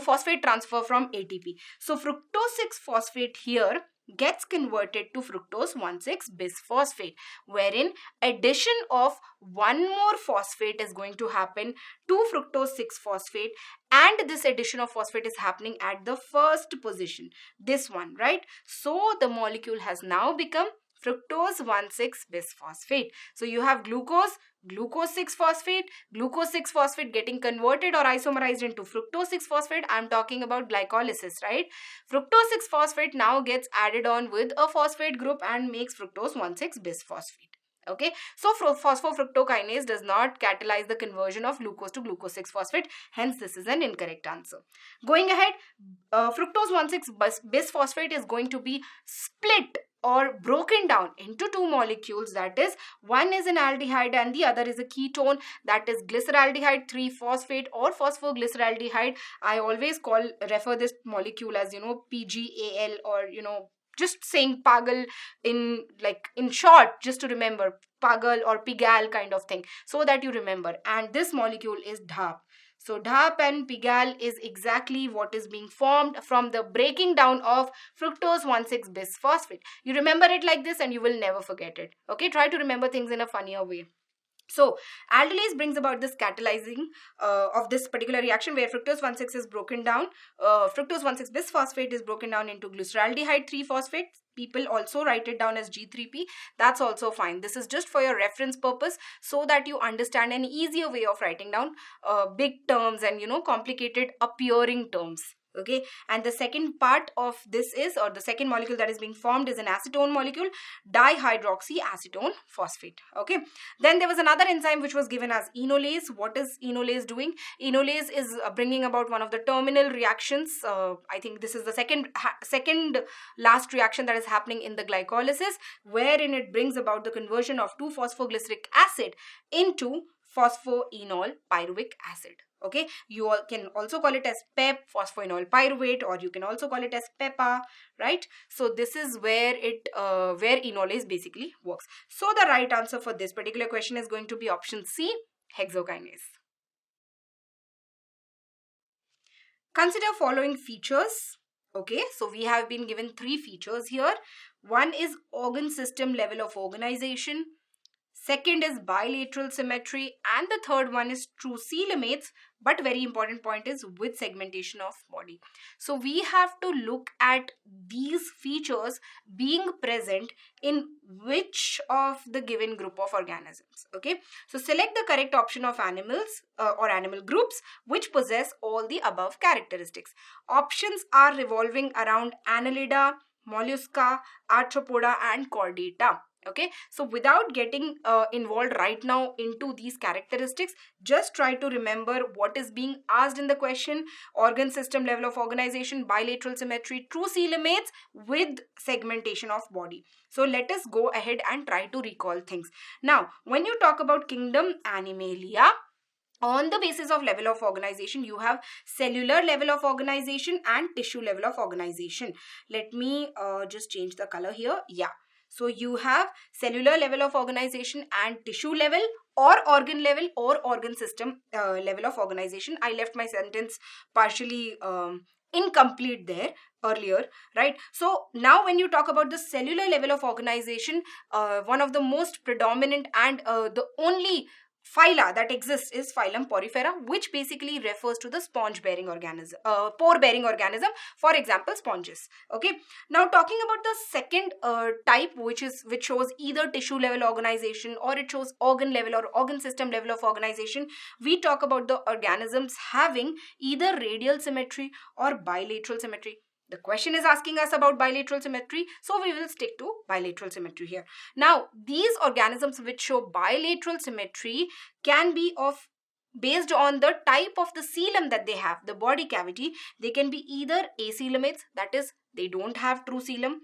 phosphate transfer from ATP. So fructose 6-phosphate here gets converted to fructose 1,6-bisphosphate, wherein addition of one more phosphate is going to happen to fructose 6-phosphate, and this addition of phosphate is happening at the first position, this one, right? So the molecule has now become fructose 1,6-bisphosphate. So you have glucose 6-phosphate, glucose 6-phosphate getting converted or isomerized into fructose 6-phosphate. I'm talking about glycolysis, right? Fructose 6-phosphate now gets added on with a phosphate group and makes fructose 1,6-bisphosphate. Okay, so phosphofructokinase does not catalyze the conversion of glucose to glucose 6-phosphate, hence this is an incorrect answer. Going ahead, fructose 1,6-bisphosphate is going to be split or broken down into 2 molecules, that is, one is an aldehyde and the other is a ketone, that is glyceraldehyde 3-phosphate or phosphoglyceraldehyde. I always refer this molecule as PGAL, or just saying pagal in short, just to remember, pagal or pigal kind of thing, so that you remember. And this molecule is DHAP. So DHAP and pigal is exactly what is being formed from the breaking down of fructose 1,6-bisphosphate. You remember it like this and you will never forget it. Okay, try to remember things in a funnier way. So aldolase brings about this catalyzing of this particular reaction where fructose 1,6 is broken down. Fructose 1,6-bisphosphate is broken down into glyceraldehyde 3-phosphate. People also write it down as G3P. That's also fine. This is just for your reference purpose so that you understand an easier way of writing down big terms and complicated appearing terms. Okay, and the second part of this is, or the second molecule that is being formed is an acetone molecule, dihydroxyacetone phosphate. Okay, then there was another enzyme which was given as enolase. What is enolase doing? Enolase is bringing about one of the terminal reactions. I think this is the second last reaction that is happening in the glycolysis, wherein it brings about the conversion of 2-phosphoglyceric acid into phosphoenol pyruvic acid. Okay, you all can also call it as PEP, phosphoenol pyruvate, or you can also call it as PEPA, right? So this is where where enolase basically works. So the right answer for this particular question is going to be option C, hexokinase. Consider following features. Okay, so we have been given 3 features here. One is organ system level of organization. Second is bilateral symmetry, and the third one is true coelomates, but very important point is with segmentation of body. So we have to look at these features being present in which of the given group of organisms. Okay, so select the correct option of animals or animal groups which possess all the above characteristics. Options are revolving around Annelida, Mollusca, Arthropoda and Chordata. Okay, so without getting involved right now into these characteristics, just try to remember what is being asked in the question: organ system level of organization, bilateral symmetry, true coelomates with segmentation of body. So let us go ahead and try to recall things. Now, when you talk about kingdom Animalia, on the basis of level of organization, you have cellular level of organization and tissue level of organization. Let me just change the color here. Yeah, so you have cellular level of organization and tissue level, or organ level or organ system level of organization. I left my sentence partially incomplete there earlier, right? So now when you talk about the cellular level of organization, one of the most predominant and the only phyla that exists is phylum Porifera, which basically refers to the sponge bearing organism, pore bearing organism, for example sponges. Okay, now talking about the second type, which shows either tissue level organization or it shows organ level or organ system level of organization. We talk about the organisms having either radial symmetry or bilateral symmetry. The question is asking us about bilateral symmetry, so we will stick to bilateral symmetry here. Now, these organisms which show bilateral symmetry can be based on the type of the coelom that they have, the body cavity. They can be either acoelomates, that is, they don't have true coelom;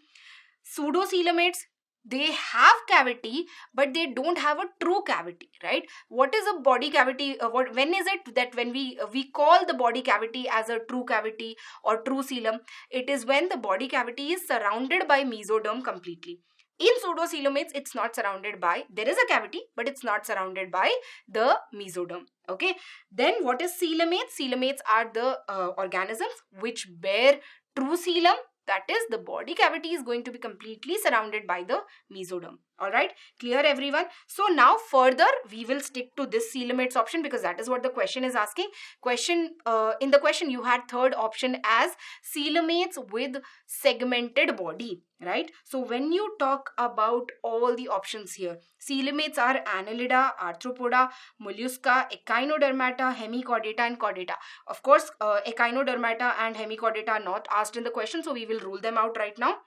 pseudocoelomates, they have cavity but they don't have a true cavity, right? What is a body cavity? When is it that when we call the body cavity as a true cavity or true coelom? It is when the body cavity is surrounded by mesoderm completely. In pseudocoelomates, it's not surrounded by, there is a cavity but it's not surrounded by the mesoderm. Okay, then what is coelomates? Coelomates are the organisms which bear true coelom, that is, the body cavity is going to be completely surrounded by the mesoderm. All right, clear everyone? So now further we will stick to this coelomates option because that is what the question is asking. In the question you had third option as coelomates with segmented body, right? So when you talk about all the options here, coelomates are Annelida, Arthropoda, Mollusca, Echinodermata, Hemichordata and Chordata. Of course, Echinodermata and Hemichordata are not asked in the question, so we will rule them out right now.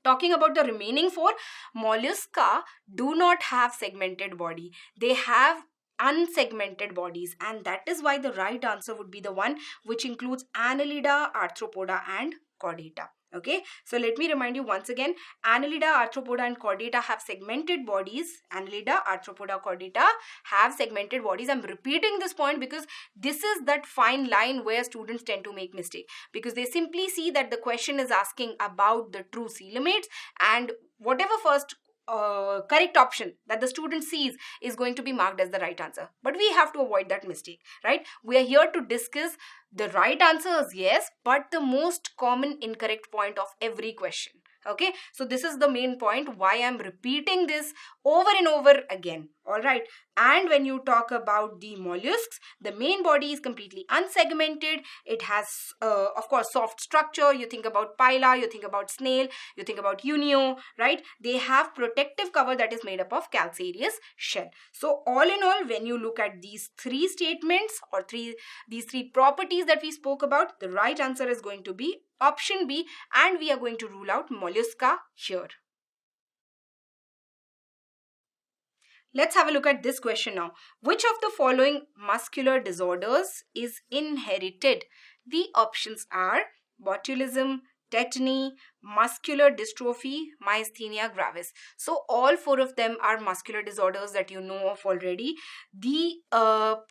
Talking about the remaining 4, Mollusca do not have segmented body. They have unsegmented bodies, and that is why the right answer would be the one which includes Annelida, Arthropoda and Chordata. Okay, so let me remind you once again, Annelida, Arthropoda and Chordata have segmented bodies. Annelida, Arthropoda, Chordata have segmented bodies. I'm repeating this point because this is that fine line where students tend to make mistake, because they simply see that the question is asking about the true coelomates, and whatever first correct option that the student sees is going to be marked as the right answer. But we have to avoid that mistake, right? We are here to discuss the right answers, yes, but the most common incorrect point of every question. Okay, so this is the main point why I'm repeating this over and over again. All right, and when you talk about the mollusks, the main body is completely unsegmented. It has of course soft structure. You think about pila, you think about snail, you think about unio, right? They have protective cover that is made up of calcareous shell. So all in all, when you look at these 3 statements or these three properties that we spoke about, the right answer is going to be option B, and we are going to rule out mollusca here. Let's have a look at this question now. Which of the following muscular disorders is inherited? The options are botulism, tetany, muscular dystrophy, myasthenia gravis. So all four of them are muscular disorders that you know of already. The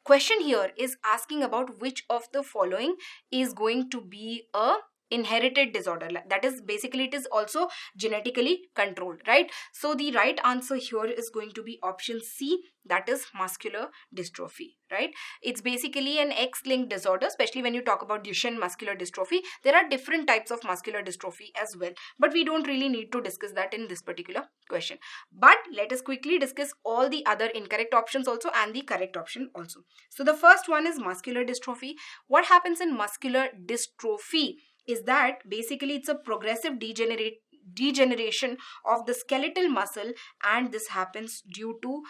question here is asking about which of the following is going to be a inherited disorder. That is, basically it is also genetically controlled, right? So the right answer here is going to be option C, that is muscular dystrophy, right? It's basically an X-linked disorder, especially when you talk about Duchenne muscular dystrophy. There are different types of muscular dystrophy as well, but we don't really need to discuss that in this particular question. But let us quickly discuss all the other incorrect options also and the correct option also. So the first one is muscular dystrophy. What happens in muscular dystrophy is that basically it's a progressive degeneration of the skeletal muscle, and this happens due to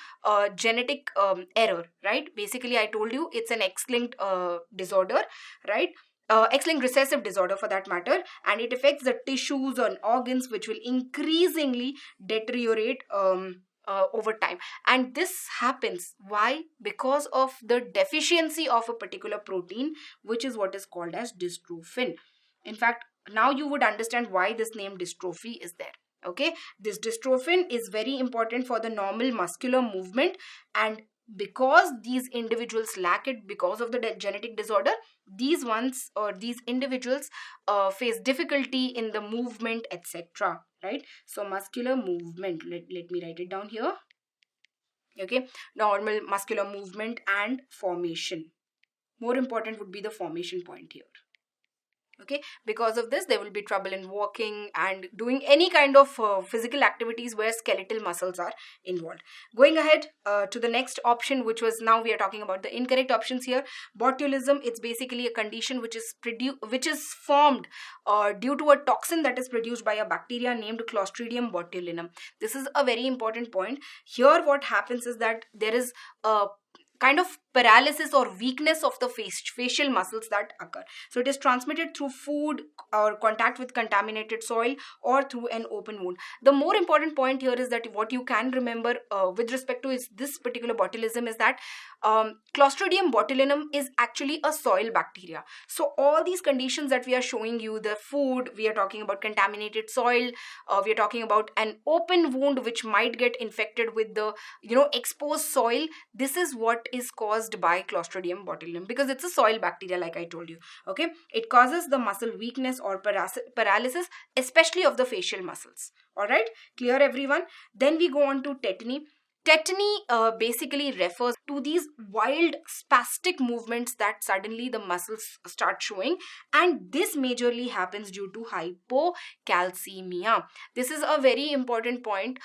genetic error, right? Basically I told you it's an X-linked disorder, right? X-linked recessive disorder for that matter, and it affects the tissues and organs which will increasingly deteriorate over time. And this happens why? Because of the deficiency of a particular protein, which is what is called as dystrophin. In fact, now you would understand why this name dystrophy is there. Okay, this dystrophin is very important for the normal muscular movement, and because these individuals lack it because of the genetic disorder, these ones or these individuals face difficulty in the movement, etc., right? So muscular movement, let me write it down here. Okay, normal muscular movement and formation. More important would be the formation point here. Okay, because of this there will be trouble in walking and doing any kind of physical activities where skeletal muscles are involved. Going ahead to the next option, which was, now we are talking about the incorrect options here. Botulism, it's basically a condition which is formed due to a toxin that is produced by a bacteria named Clostridium botulinum. This is a very important point. Here what happens is that there is a kind of paralysis or weakness of the facial muscles that occur. So it is transmitted through food or contact with contaminated soil or through an open wound. The more important point here is that what you can remember with respect to is this particular botulism is that Clostridium botulinum is actually a soil bacteria. So all these conditions that we are showing you, the food, we are talking about contaminated soil, we are talking about an open wound which might get infected with the exposed soil. This is what is caused by Clostridium botulinum, because it's a soil bacteria, like I told you. Okay, it causes the muscle weakness or paralysis, especially of the facial muscles. All right, clear everyone? Then we go on to tetany. Tetany basically refers to these wild spastic movements that suddenly the muscles start showing, and this majorly happens due to hypocalcemia. This is a very important point.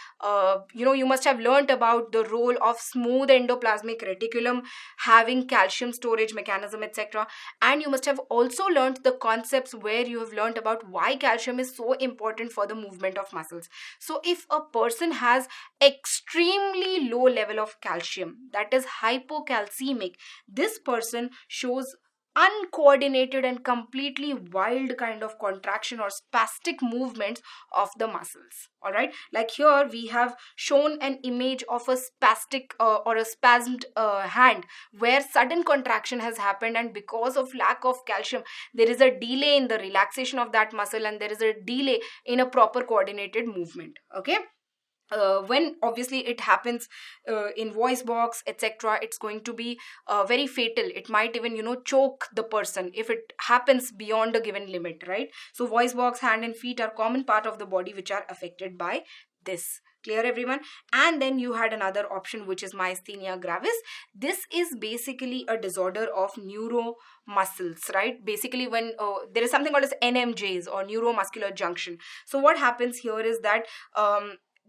You must have learnt about the role of smooth endoplasmic reticulum having calcium storage mechanism, etc. And you must have also learnt the concepts where you have learnt about why calcium is so important for the movement of muscles. So if a person has extremely low level of calcium, that is hypocalcemic, this person shows uncoordinated and completely wild kind of contraction or spastic movements of the muscles. All right, like here we have shown an image of a spastic or a spasmed hand where sudden contraction has happened, and because of lack of calcium there is a delay in the relaxation of that muscle, and there is a delay in a proper coordinated movement. Okay, when obviously it happens in voice box, etc., it's going to be very fatal. It might even choke the person if it happens beyond a given limit, right? So voice box, hand and feet are common part of the body which are affected by this. Clear everyone? And then you had another option, which is myasthenia gravis. This is basically a disorder of neuromuscles, right? Basically when there is something called as NMJs or neuromuscular junction. So what happens here is that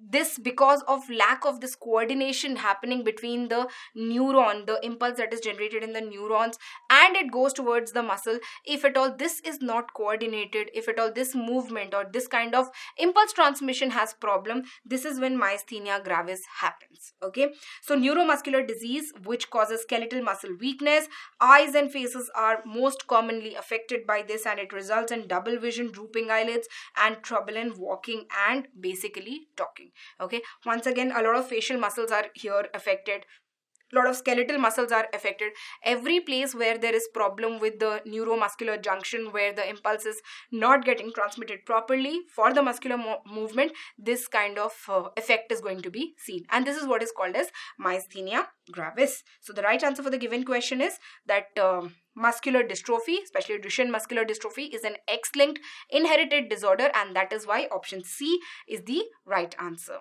this, because of lack of this coordination happening between the neuron, the impulse that is generated in the neurons, and it goes towards the muscle, if at all this is not coordinated, if at all this movement or this kind of impulse transmission has problem, this is when myasthenia gravis happens. Okay, so neuromuscular disease which causes skeletal muscle weakness, eyes and faces are most commonly affected by this, and it results in double vision, drooping eyelids, and trouble in walking and basically talking. Okay, once again a lot of facial muscles are here affected. A lot of skeletal muscles are affected. Every place where there is problem with the neuromuscular junction, where the impulse is not getting transmitted properly for the muscular movement, this kind of effect is going to be seen, and this is what is called as myasthenia gravis. So the right answer for the given question is that muscular dystrophy, especially Duchenne muscular dystrophy, is an X-linked inherited disorder, and that is why option C is the right answer.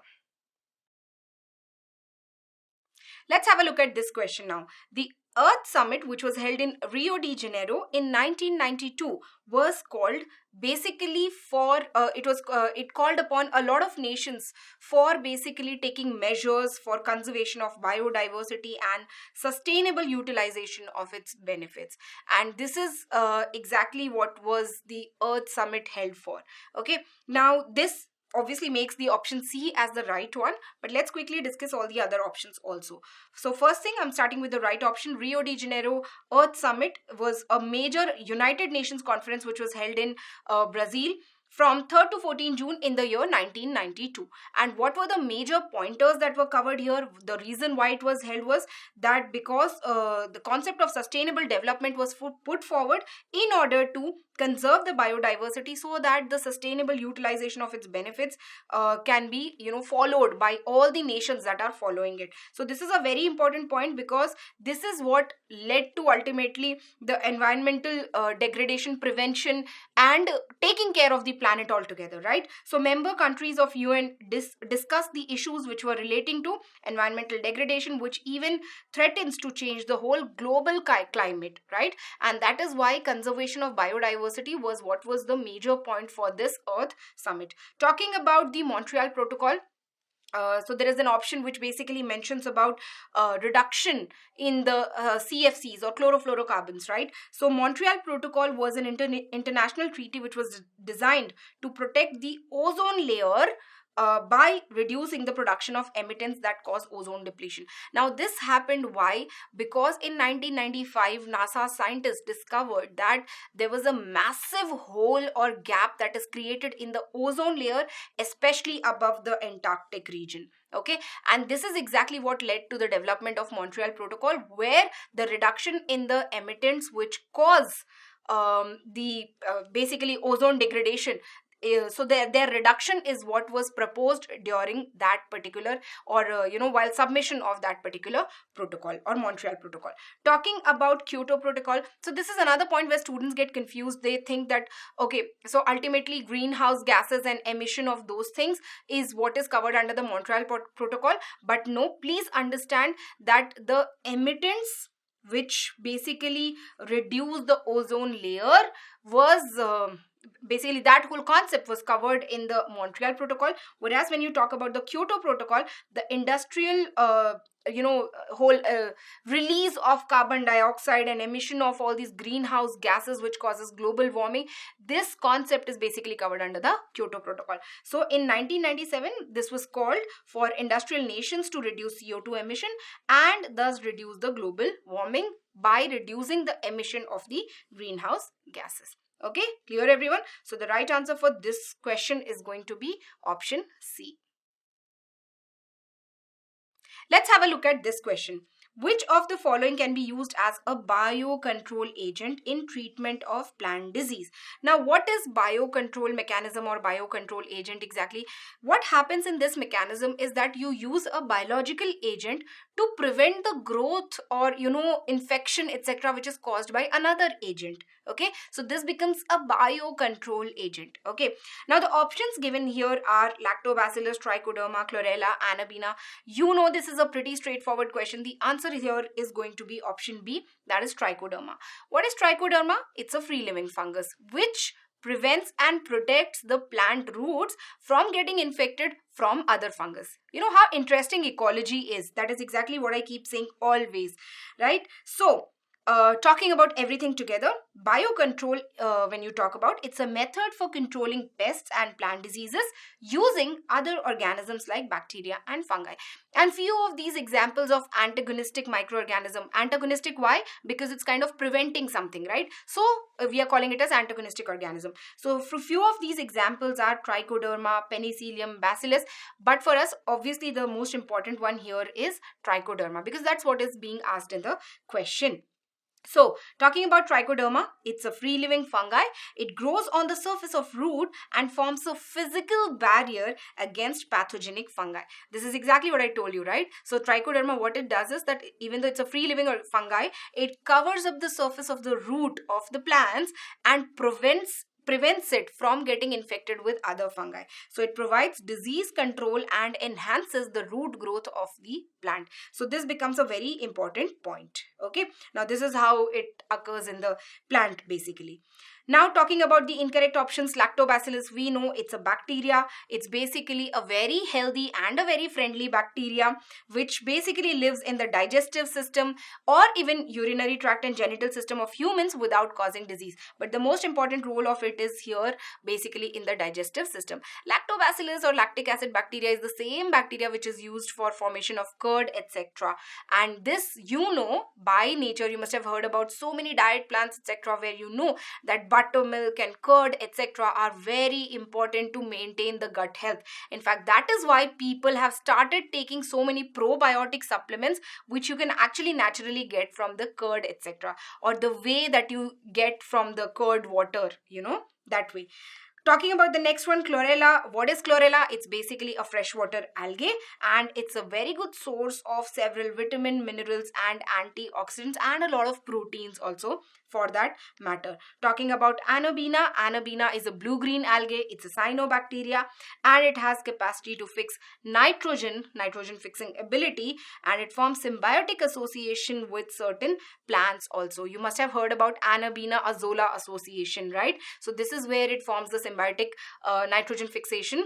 Let's have a look at this question now. The Earth Summit, which was held in Rio de Janeiro in 1992, was called basically for it called upon a lot of nations for basically taking measures for conservation of biodiversity and sustainable utilization of its benefits. And this is exactly what was the Earth Summit held for. Okay, now this obviously makes the option C as the right one, but let's quickly discuss all the other options also. So first thing, I'm starting with the right option. Rio de Janeiro Earth Summit was a major United Nations conference which was held in Brazil from 3rd to 14 June in the year 1992. And what were the major pointers that were covered here? The reason why it was held was that because the concept of sustainable development was put forward in order to conserve the biodiversity, so that the sustainable utilization of its benefits can be followed by all the nations that are following it. So this is a very important point, because this is what led to ultimately the environmental degradation prevention and taking care of the planet altogether, right? So member countries of UN discussed the issues which were relating to environmental degradation, which even threatens to change the whole global climate, right? And that is why conservation of biodiversity was what was the major point for this Earth Summit. Talking about the Montreal Protocol, so there is an option which basically mentions about reduction in the CFCs or chlorofluorocarbons, right? So Montreal Protocol was an international treaty which was designed to protect the ozone layer by reducing the production of emittents that cause ozone depletion. Now this happened why? Because in 1995 NASA scientists discovered that there was a massive hole or gap that is created in the ozone layer, especially above the Antarctic region. Okay, and this is exactly what led to the development of Montreal Protocol, where the reduction in the emittents which cause basically ozone degradation, so their reduction is what was proposed during that particular, or while submission of that particular protocol or Montreal Protocol. Talking about Kyoto Protocol, so this is another point where students get confused. They think that okay, so ultimately greenhouse gases and emission of those things is what is covered under the Montreal Protocol, but no, please understand that the emittents which basically reduce the ozone layer was basically that whole concept was covered in the Montreal Protocol. Whereas when you talk about the Kyoto Protocol, the industrial whole release of carbon dioxide and emission of all these greenhouse gases which causes global warming, this concept is basically covered under the Kyoto Protocol. So in 1997 this was called for industrial nations to reduce CO2 emission and thus reduce the global warming by reducing the emission of the greenhouse gases. Okay, clear everyone? So the right answer for this question is going to be option C. Let's have a look at this question. Which of the following can be used as a biocontrol agent in treatment of plant disease? Now, what is biocontrol mechanism or biocontrol agent exactly? What happens in this mechanism is that you use a biological agent to prevent the growth or infection, etc., which is caused by another agent. Okay, so this becomes a biocontrol agent. Okay, now the options given here are Lactobacillus, Trichoderma, Chlorella, Anabaena. This is a pretty straightforward question. The answer here is going to be option B, that is Trichoderma. What is Trichoderma? It's a free living fungus which prevents and protects the plant roots from getting infected from other fungus. How interesting ecology is. That is exactly what I keep saying always, right? So talking about everything together, biocontrol, when you talk about, it's a method for controlling pests and plant diseases using other organisms like bacteria and fungi. And few of these examples of antagonistic microorganism. Antagonistic, why? Because it's kind of preventing something, right? So we are calling it as antagonistic organism. So few of these examples are trichoderma, penicillium, bacillus. But for us, obviously the most important one here is trichoderma, because that's what is being asked in the question. So, talking about trichoderma, it's a free-living fungi. It grows on the surface of root and forms a physical barrier against pathogenic fungi. This is exactly what I told you, right? So, trichoderma, what it does is that even though it's a free-living fungi, it covers up the surface of the root of the plants and prevents it from getting infected with other fungi. So it provides disease control and enhances the root growth of the plant. So this becomes a very important point. Okay, now this is how it occurs in the plant basically. Now talking about the incorrect options, lactobacillus, we know it's a bacteria. It's basically a very healthy and a very friendly bacteria which basically lives in the digestive system or even urinary tract and genital system of humans without causing disease. But the most important role of it is here basically in the digestive system. Lactobacillus or lactic acid bacteria is the same bacteria which is used for formation of curd, etc. And this, you know, by nature, you must have heard about so many diet plans, etc., where you know that buttermilk and curd, etc., are very important to maintain the gut health. In fact, that is why people have started taking so many probiotic supplements which you can actually naturally get from the curd, etc., or the way that you get from the curd water, you know, that way. Talking about the next one, chlorella. What is chlorella? It's basically a freshwater algae and it's a very good source of several vitamin, minerals and antioxidants and a lot of proteins also for that matter. Talking about Anobina. Anobina is a blue-green algae. It's a cyanobacteria and it has capacity to fix nitrogen fixing ability, and it forms symbiotic association with certain plants also. You must have heard about Anobina azolla association, right? So this is where it forms the symbiotic nitrogen fixation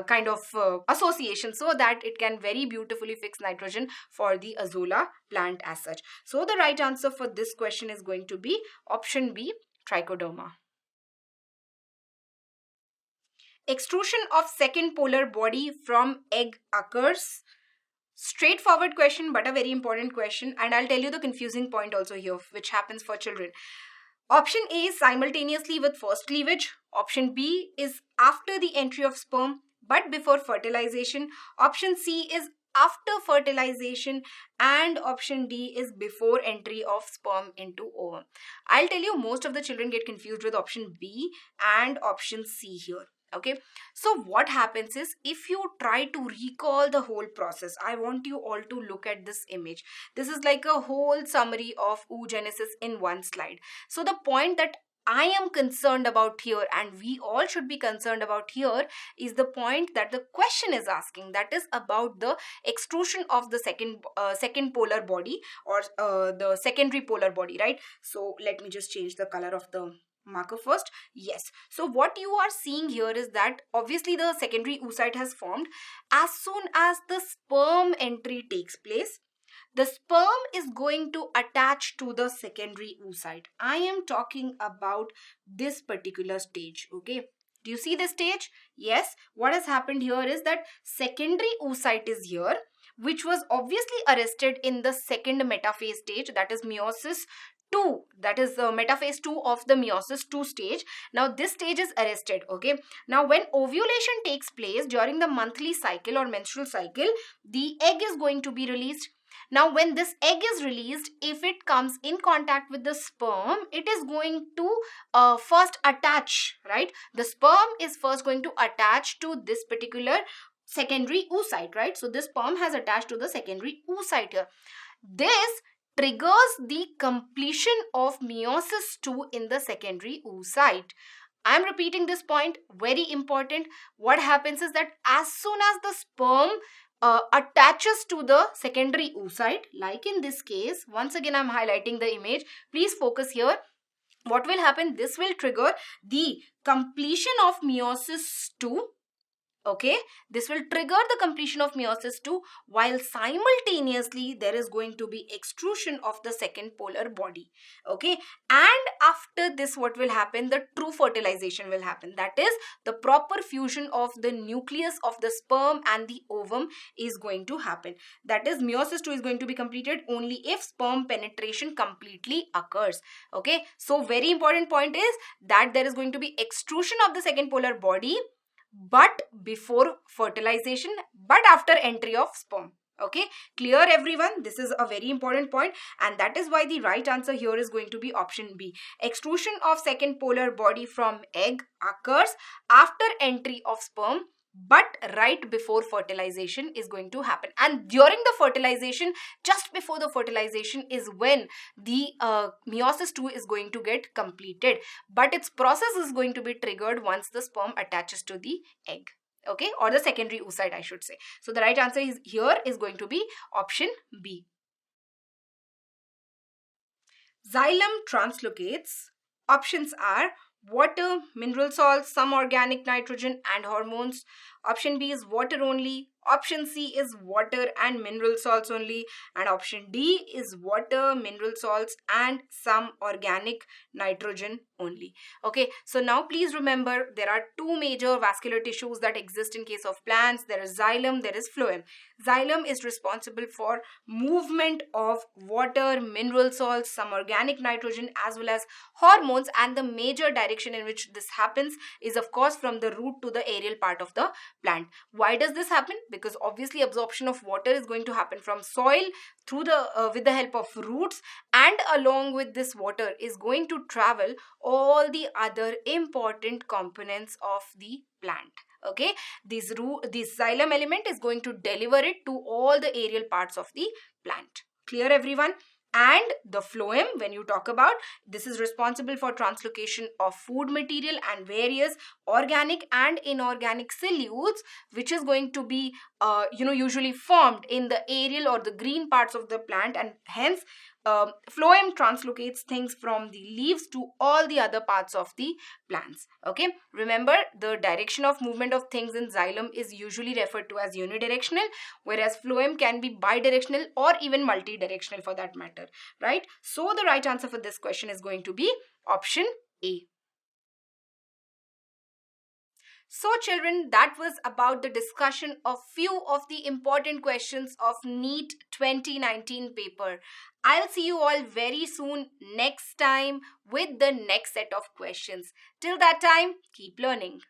kind of association, so that it can very beautifully fix nitrogen for the azolla plant as such. So the right answer for this question is going to be option B, trichoderma. Extrusion of second polar body from egg occurs. Straightforward question, but a very important question, and I'll tell you the confusing point also here which happens for children. Option A is simultaneously with first cleavage. Option B is after the entry of sperm but before fertilization. Option C is after fertilization, and option D is before entry of sperm into ovum. I'll tell you, most of the children get confused with option B and option C here. Okay, so what happens is, if you try to recall the whole process, I want you all to look at this image. This is like a whole summary of oogenesis in one slide. So the point that I am concerned about here, and we all should be concerned about here, is the point that the question is asking, that is about the extrusion of the second polar body, or the secondary polar body, right? So let me just change the color of the marker first. Yes, so what you are seeing here is that obviously the secondary oocyte has formed. As soon as the sperm entry takes place, the sperm is going to attach to the secondary oocyte. I am talking about this particular stage. Okay, do you see this stage? Yes, what has happened here is that secondary oocyte is here, which was obviously arrested in the second metaphase stage, that is meiosis 2, that is metaphase 2 of the meiosis 2 stage. Now this stage is arrested. Okay, now when ovulation takes place during the monthly cycle or menstrual cycle, the egg is going to be released. Now when this egg is released, if it comes in contact with the sperm, it is going to first attach, right? The sperm is first going to attach to this particular secondary oocyte, right? So this sperm has attached to the secondary oocyte here. This triggers the completion of meiosis 2 in the secondary oocyte. I am repeating this point, very important. What happens is that as soon as the sperm attaches to the secondary oocyte, like in this case, once again I am highlighting the image, please focus here. What will happen? This will trigger the completion of meiosis 2. Okay, this will trigger the completion of meiosis 2, while simultaneously there is going to be extrusion of the second polar body. Okay, and after this, what will happen? The true fertilization will happen. That is, the proper fusion of the nucleus of the sperm and the ovum is going to happen. That is, meiosis 2 is going to be completed only if sperm penetration completely occurs. Okay, so very important point is that there is going to be extrusion of the second polar body, but before fertilization, but after entry of sperm. Okay, clear everyone? This is a very important point, and that is why the right answer here is going to be option B. Extrusion of second polar body from egg occurs after entry of sperm, but right before fertilization is going to happen. And during the fertilization, just before the fertilization, is when the meiosis 2 is going to get completed, but its process is going to be triggered once the sperm attaches to the egg. Okay, or the secondary oocyte, I should say. So the right answer is here is going to be option B. Xylem translocates. Options are water, mineral salts, some organic nitrogen, and hormones. Option B is water only. Option C is water and mineral salts only. And option D is water, mineral salts, and some organic nitrogen only. Okay, so now please remember there are two major vascular tissues that exist in case of plants. There is xylem, there is phloem. Xylem is responsible for movement of water, mineral salts, some organic nitrogen, as well as hormones, and the major direction in which this happens is of course from the root to the aerial part of the plant. Why does this happen? Because obviously absorption of water is going to happen from soil through the with the help of roots, and along with this water is going to travel all the other important components of the plant. Okay, this xylem element is going to deliver it to all the aerial parts of the plant. Clear everyone? And the phloem, when you talk about, this is responsible for translocation of food material and various organic and inorganic solutes, which is going to be usually formed in the aerial or the green parts of the plant, and hence phloem translocates things from the leaves to all the other parts of the plants. Okay, remember the direction of movement of things in xylem is usually referred to as unidirectional, whereas phloem can be bidirectional or even multidirectional for that matter, right? So the right answer for this question is going to be option A. So children, that was about the discussion of few of the important questions of NEET 2019 paper. I'll see you all very soon next time with the next set of questions. Till that time, keep learning.